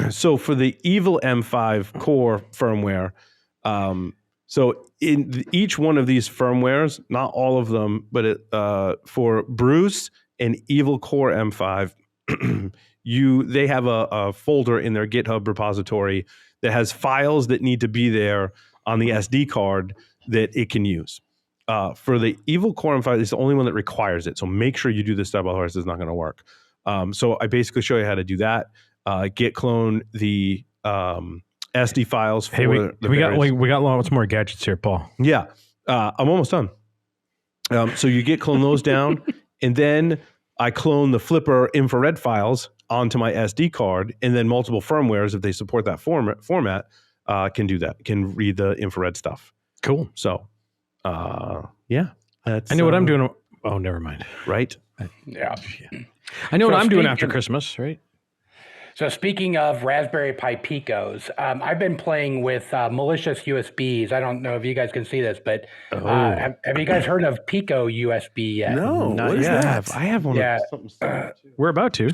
So for the Evil M5 Core firmware, so in each one of these firmwares, not all of them, but for Bruce and Evil Core M5, they have a folder in their GitHub repository that has files that need to be there on the SD card that it can use. For the Evil Core M5, it's the only one that requires it. So make sure you do this stuff, otherwise it's not going to work. So I basically show you how to do that. Git clone the SD files for Hey, we got various- we got lots more gadgets here, Paul. Yeah, I'm almost done. So you clone those down, and then I clone the Flipper infrared files onto my SD card, and then multiple firmwares, if they support that format, can do that. Can read the infrared stuff. Cool. So, yeah, that's. I know what I'm doing. Oh, never mind. Right. Yeah. I know So what I'm doing after speaking- Christmas, right? So speaking of Raspberry Pi Picos, I've been playing with malicious USBs. I don't know if you guys can see this, but have you guys heard of PicoUSB yet? No, Not what is yet. that? I have one. Yeah. Of something similar too. We're about to.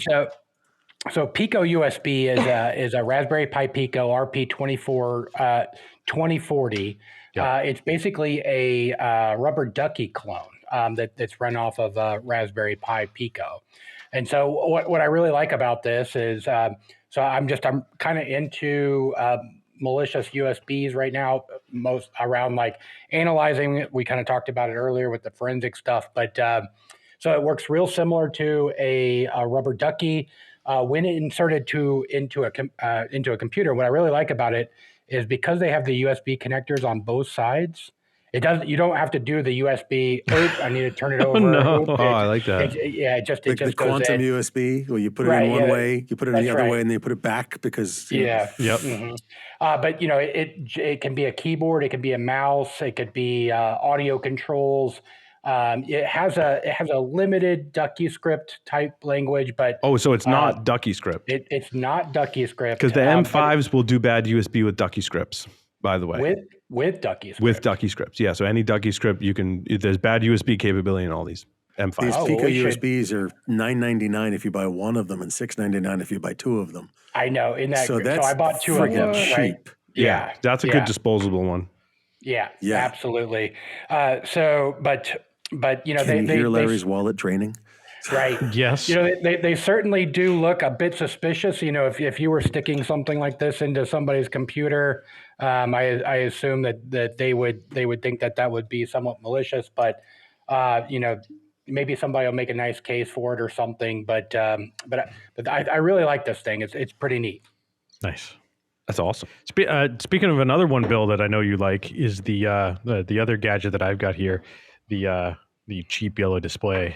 So PicoUSB is a Raspberry Pi Pico RP24 2040. It's basically a rubber ducky clone that's run off of Raspberry Pi Pico. And so what I really like about this is, so I'm kind of into malicious USBs right now, most around like analyzing it. We kind of talked about it earlier with the forensic stuff, but so it works real similar to a rubber ducky when inserted into a computer. What I really like about it is because they have the USB connectors on both sides. It doesn't. You don't have to do the USB. I need to turn it over. No. I like that. It just The goes quantum in. USB, where you put it Right, in one yeah. way, you put it in the That's other right. way, and then you put it back because Yeah. Yep. Mhm. But it can be a keyboard, it can be a mouse, it could be audio controls. It has a limited DuckyScript type language, but Oh, so it's not Ducky script it's not DuckyScript because the M5s will do bad USB with Ducky scripts. By the way, with DuckyScript. with Ducky scripts, yeah. So any Ducky script, there's bad USB capability in all these M5s. these Oh, Pico we should- USBs are $9.99 if you buy one of them, and $6.99 if you buy two of them. I know. So that's I bought two of them. friggin' Right? cheap. Yeah, that's a good disposable one. Yeah, Yeah. absolutely. But Can you they hear Larry's wallet draining? right. Yes. They certainly do look a bit suspicious. If you were sticking something like this into somebody's computer, I assume that they would think that would be somewhat malicious. But maybe somebody will make a nice case for it or something. But I really like this thing. It's pretty neat. Nice. That's awesome. Speaking of another one, Bill, that I know you like is the other gadget that I've got here, the cheap yellow display.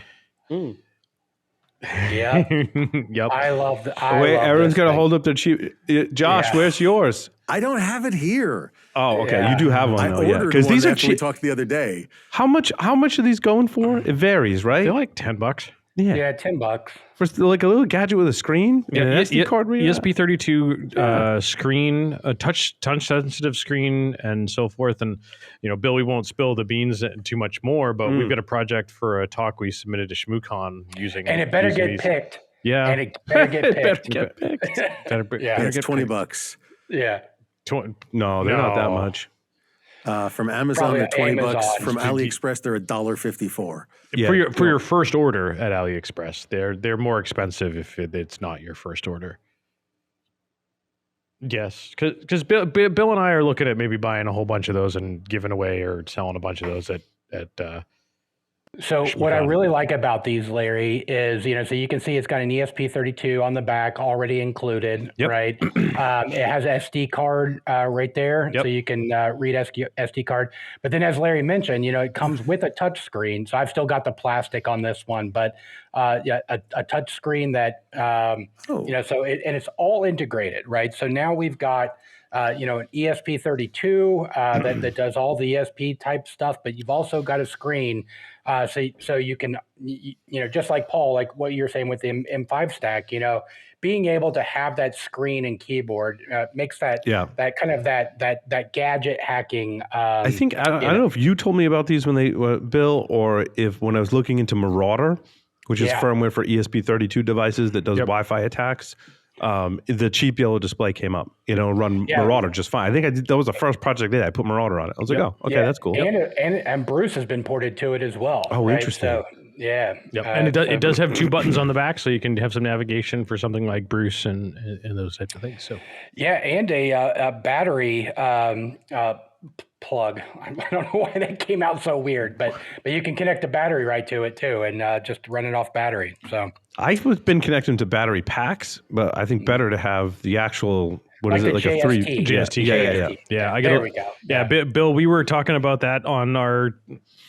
Yeah, Yep. I love the. Wait, everyone's got to hold up their cheap. Josh, Yeah. where's yours? I don't have it here. Oh, okay. Yeah. You do have one I though, yeah. ordered Because one these are after we cheap. talked the other day. How much are these going for? It varies, right? They're like $10. Yeah, $10. For like a little gadget with a screen, and an SD card reader. ESP32 screen, a touch sensitive screen, and so forth. And Bill, we won't spill the beans too much more, but we've got a project for a talk we submitted to ShmooCon using. And it better using get these. picked. Yeah, And it better get It better picked. get picked. better Yeah. It's get $20. Yeah. No, they're not that No. much. From Amazon, Probably they're $20. Amazon. From AliExpress, they're $1.54. Yeah. for your first order at AliExpress. They're more expensive if it's not your first order. Yes, because Bill and I are looking at maybe buying a whole bunch of those and giving away or selling a bunch of those at So what I really like about these, Larry, is, so you can see it's got an ESP32 on the back already included, Yep. right? It has an SD card right there, Yep. so you can read SD card. But then as Larry mentioned, it comes with a touch screen. So I've still got the plastic on this one, but a touch screen that, so and it's all integrated, right? So now we've got an ESP32 that does all the ESP type stuff, but you've also got a screen, so you can, just like Paul, like what you're saying with the M5 stack, being able to have that screen and keyboard makes that that kind of that gadget hacking. I think I don't know if you told me about these when they Bill, or if when I was looking into Marauder, which is firmware for ESP32 devices that does Wi-Fi attacks. The cheap yellow display came up, run Marauder just fine. I think that was the first project I did. I put Marauder on it. I was like, oh, okay, that's cool. And Bruce has been ported to it as well. Oh, right? interesting. So, yeah. Yep. And it does have two buttons on the back, so you can have some navigation for something like Bruce and those types of things. So yeah, and a battery plug. I don't know why that came out so weird, but you can connect a battery right to it too, and just run it off battery. So I've been connecting to battery packs, but I think better to have the actual what is it, like a 3 JST. Yeah, I there we go. Yeah, Bill, we were talking about that on our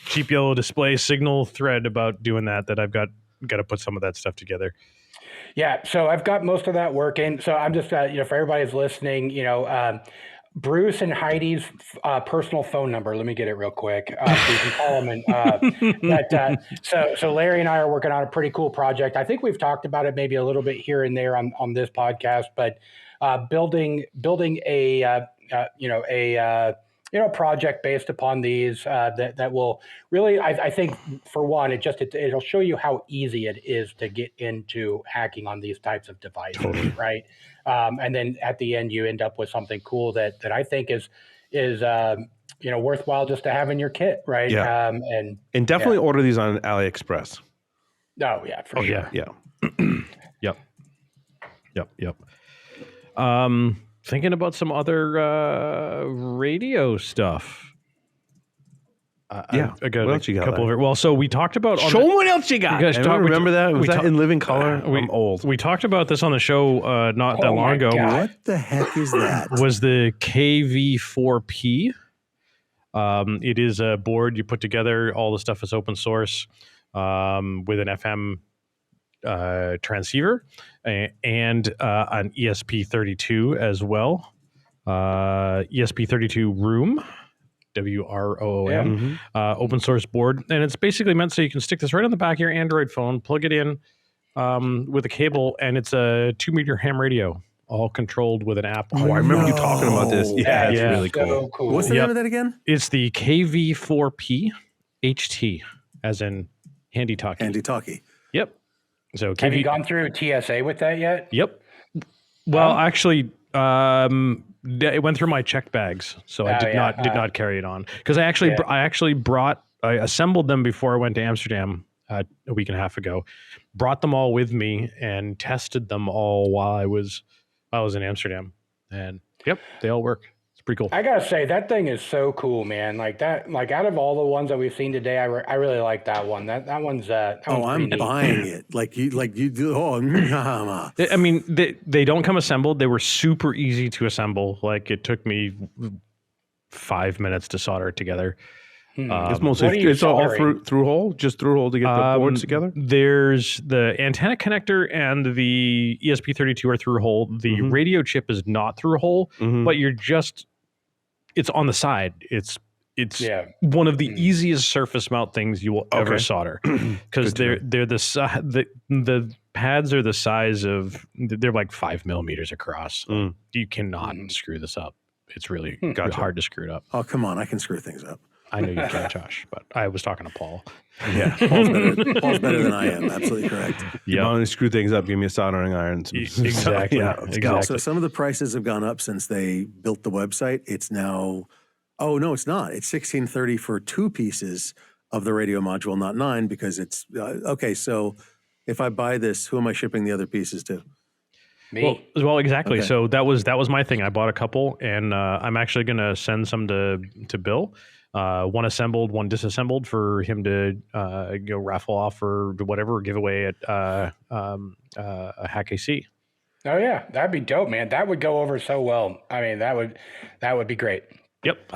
cheap yellow display signal thread about doing that I've got to put some of that stuff together. Yeah, so I've got most of that working. So I'm just, for everybody's listening, Bruce and Heidi's personal phone number. Let me get it real quick. So you can call them. So Larry and I are working on a pretty cool project. I think we've talked about it maybe a little bit here and there on this podcast, but building a project based upon these that will really, I think, for one, it'll show you how easy it is to get into hacking on these types of devices, right? And then at the end, you end up with something cool that I think is worthwhile just to have in your kit, right? Yeah. And definitely order these on AliExpress. Oh yeah, for sure. Yeah. Yep. Thinking about some other radio stuff. Yeah. I got what else you got? couple of it. Well, so we talked about. Show them what else you got. You guys remember that? Was that in living color? I'm old. We talked about this on the show not that long ago. God. What the heck is that? Was the KV4P. It is a board you put together. All the stuff is open source with an FM transceiver and an ESP32 as well. ESP32 Room. WROOM, open source board. And it's basically meant so you can stick this right on the back of your Android phone, plug it in with a cable, and it's a 2-meter ham radio, all controlled with an app. Oh, I remember you talking about this. Yeah, it's really So cool. What's the name of that again? It's the KV4P HT, as in handy talkie. Handy talkie. Yep. So Have you gone through TSA with that yet? Yep. Well, actually, it went through my checked bags, so I did not carry it on because I assembled them before I went to Amsterdam a week and a half ago, brought them all with me and tested them all while I was in Amsterdam, and yep, they all work. It's pretty cool. I gotta say that thing is so cool, man. Like that, like out of all the ones that we've seen today, I really like that one. That one's. I'm buying it. Like you do. Oh, I mean, they don't come assembled. They were super easy to assemble. Like it took me 5 minutes to solder it together. It's all through hole, just through hole to get the boards together. There's the antenna connector and the ESP32 are through hole. The radio chip is not through hole, but it's on the side. It's one of the easiest surface mount things you will ever solder because they're the pads are the size of, they're like 5 millimeters across. You cannot screw this up. It's really hard to screw it up. Oh, come on. I can screw things up. I know you can, Josh, but I was talking to Paul. Yeah, Paul's better than I am. Absolutely correct. Yeah, want to screw things up? Give me a soldering iron. Exactly. Exactly. So some of the prices have gone up since they built the website. It's now, oh no, it's not. It's $16.30 for 2 pieces of the radio module, not 9, because it's okay. So if I buy this, who am I shipping the other pieces to? Me. Well, exactly. Okay. So that was my thing. I bought a couple, and I'm actually going to send some to Bill. One assembled, one disassembled for him to go raffle off or whatever, or give away at a Hack AC. Oh yeah, that'd be dope, man. That would go over so well. I mean, that would be great. Yep.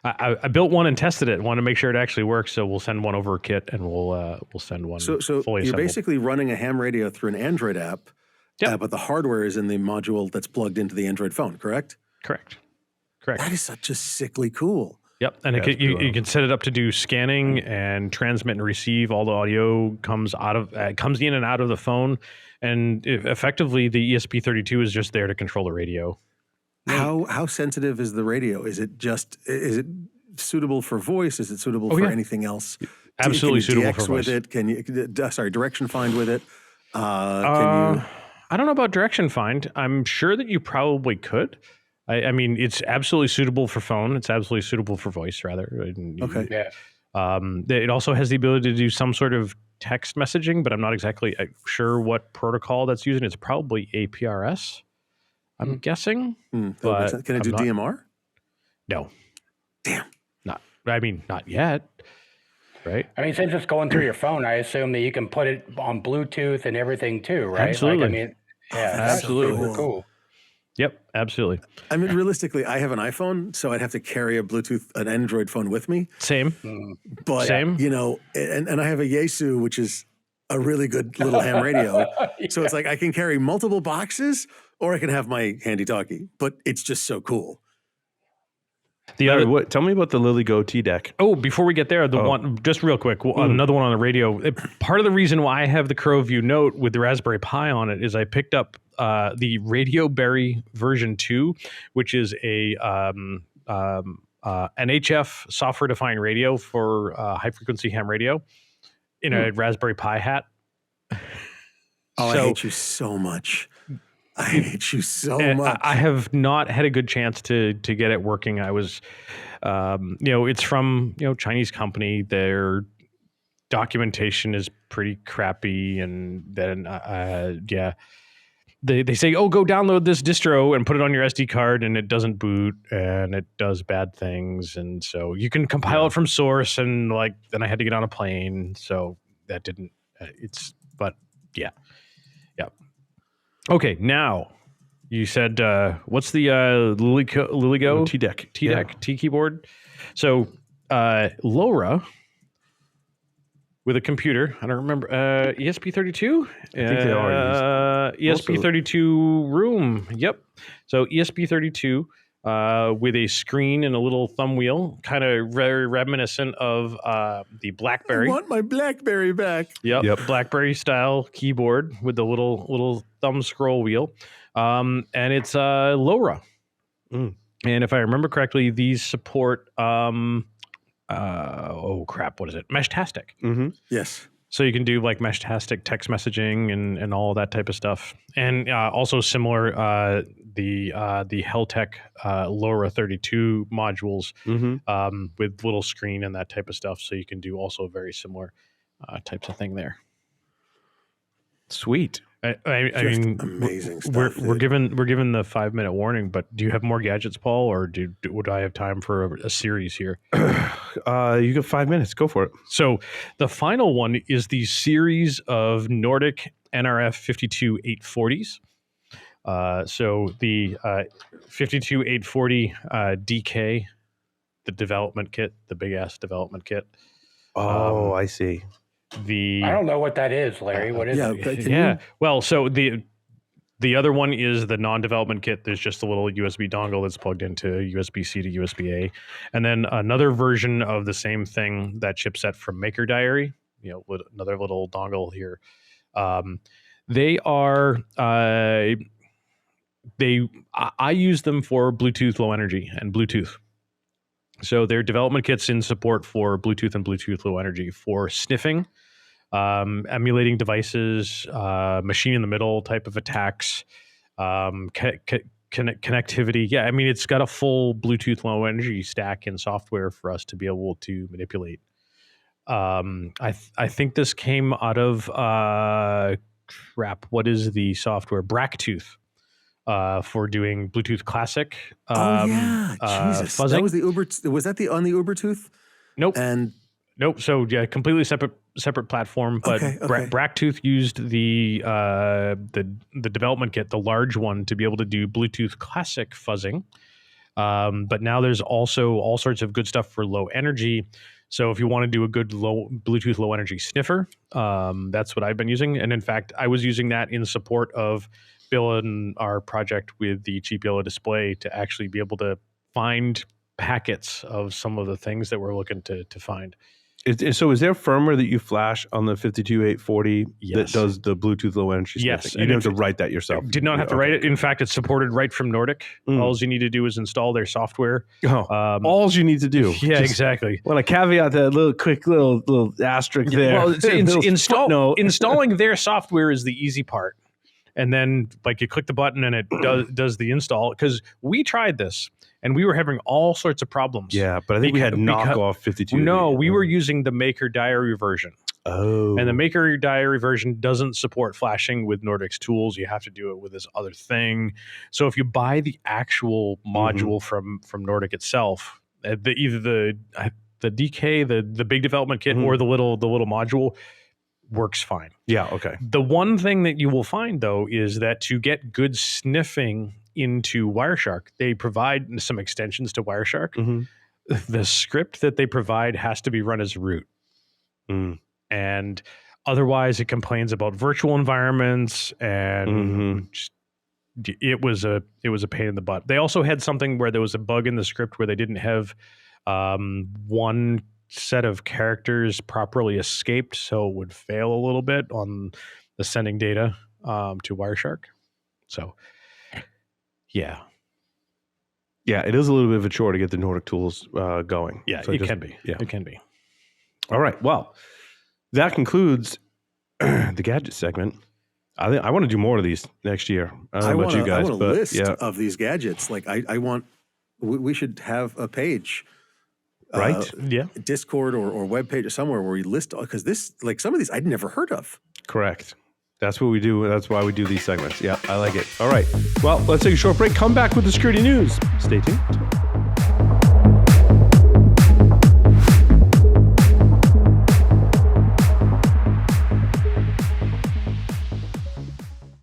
I built one and tested it. Want to make sure it actually works, so we'll send one over a kit, and we'll send one. So fully you're assembled. basically running a ham radio through an Android app, but the hardware is in the module that's plugged into the Android phone. Correct. Correct. That is such a sickly cool. Yep, and you can set it up to do scanning and transmit and receive. All the audio comes in and out of the phone, and effectively the ESP32 is just there to control the radio. How sensitive is the radio? Is it suitable for voice? Is it suitable for anything else? Absolutely can you suitable DX for voice. with it? Can you direction find with it? I don't know about direction find. I'm sure that you probably could. I mean, it's absolutely suitable for phone. It's absolutely suitable for voice, rather. Okay. Yeah. It also has the ability to do some sort of text messaging, but I'm not exactly sure what protocol that's using. It's probably APRS, I'm guessing. But can it do DMR? No. Damn. Not yet. Right. I mean, since it's going through your phone, I assume that you can put it on Bluetooth and everything too, right? Absolutely. Like, I mean, yeah, that's Absolutely. super cool. Yep, absolutely. I mean, realistically, I have an iPhone, so I'd have to carry an Android phone with me. Same. But, Same. you know, and I have a Yaesu, which is a really good little ham radio. So it's like I can carry multiple boxes or I can have my handy talkie, but it's just so cool. Tell me about the Lily Go T-Deck. Oh, before we get there, one just real quick, another one on the radio. Part of the reason why I have the Crowview Note with the Raspberry Pi on it is I picked up the Radio Berry version 2, which is a an HF software-defined radio for high-frequency ham radio in a Raspberry Pi hat. I hate you so much. I hate you so much. I have not had a good chance to get it working. I was, it's from, Chinese company. Their documentation is pretty crappy. And then, they say, oh, go download this distro and put it on your SD card, and it doesn't boot and it does bad things. And so you can compile it from source, and then I had to get on a plane. So that didn't, yeah. Okay, now you said what's the Lily Go T-Deck T keyboard? So LoRa with a computer. I don't remember ESP32. I think they are ESP32 room. Yep. So ESP32 with a screen and a little thumb wheel, kind of very reminiscent of the BlackBerry. I want my BlackBerry back. Yep. BlackBerry style keyboard with the little thumb scroll wheel, and it's LoRa. And if I remember correctly, these support what is it? Meshtastic. Mm-hmm. Yes. So you can do Meshtastic text messaging and all that type of stuff, and also similar the Heltec LoRa 32 modules with little screen and that type of stuff. So you can do also very similar types of thing there. Sweet. I mean, amazing stuff. We're given the 5-minute warning, but do you have more gadgets, Paul, or would I have time for a series here? You got 5 minutes. Go for it. So the final one is the series of Nordic NRF 52840s. So the 52840 DK, the development kit, the big ass development kit. Oh, I see. I don't know what that is, Larry. What is it? Well, so the other one is the non-development kit. There's just a little USB dongle that's plugged into USB-C to USB-A. And then another version of the same thing, that chipset from Maker Diary, with another little dongle here. They are, I use them for Bluetooth Low Energy and Bluetooth. So their development kits in support for Bluetooth and Bluetooth Low Energy for sniffing, emulating devices, machine in the middle type of attacks, connectivity. Yeah, I mean, it's got a full Bluetooth Low Energy stack in software for us to be able to manipulate. I think this came out of what is the software? Bracktooth. For doing Bluetooth Classic. Jesus, fuzzing. That was the Uber. Was that on the Ubertooth? Nope. And nope. So yeah, completely separate platform. But Bracktooth used the development kit, the large one, to be able to do Bluetooth Classic fuzzing. But now there's also all sorts of good stuff for low energy. So if you want to do a good Bluetooth low energy sniffer, that's what I've been using. And in fact, I was using that in support of Bill and our project with the cheap yellow display to actually be able to find packets of some of the things that we're looking to find. So is there firmware that you flash on the 52840 Yes. that does the Bluetooth low energy Yes. sniffing? You didn't have to write that yourself. Did not have to write it. In fact, it's supported right from Nordic. All you need to do is install their software. All you need to do. Yeah, exactly. Want to caveat that little asterisk there. Well, installing their software is the easy part. And then you click the button and it does the install. Because we tried this and we were having all sorts of problems. Yeah, but I think we had knockoff 52. No, we were using the Maker Diary version. Oh. And the Maker Diary version doesn't support flashing with Nordic's tools. You have to do it with this other thing. So if you buy the actual module from Nordic itself, either the DK, the big development kit, or the little module, works fine. Yeah, okay. The one thing that you will find, though, is that to get good sniffing into Wireshark. They provide some extensions to Wireshark. Mhm. The script that they provide has to be run as root. Mm. And otherwise it complains about virtual environments and Mhm. just, it was a pain in the butt. They also had something where there was a bug in the script where they didn't have one set of characters properly escaped, so it would fail a little bit on the sending data to Wireshark. So yeah, It is a little bit of a chore to get the Nordic tools going. yeah, So it can be. Yeah. It can be. All right. Well, that concludes the gadget segment. I want to do more of these next year. I don't know about you guys, I want a but list yeah, of these gadgets. Like I want, we should have a page, right. Yeah. Discord or web page or somewhere where we list, because this, like some of these I'd never heard of. Correct. That's what we do. That's why we do these segments. Yeah, I like it. All right. Well, let's take a short break. Come back with the security news. Stay tuned.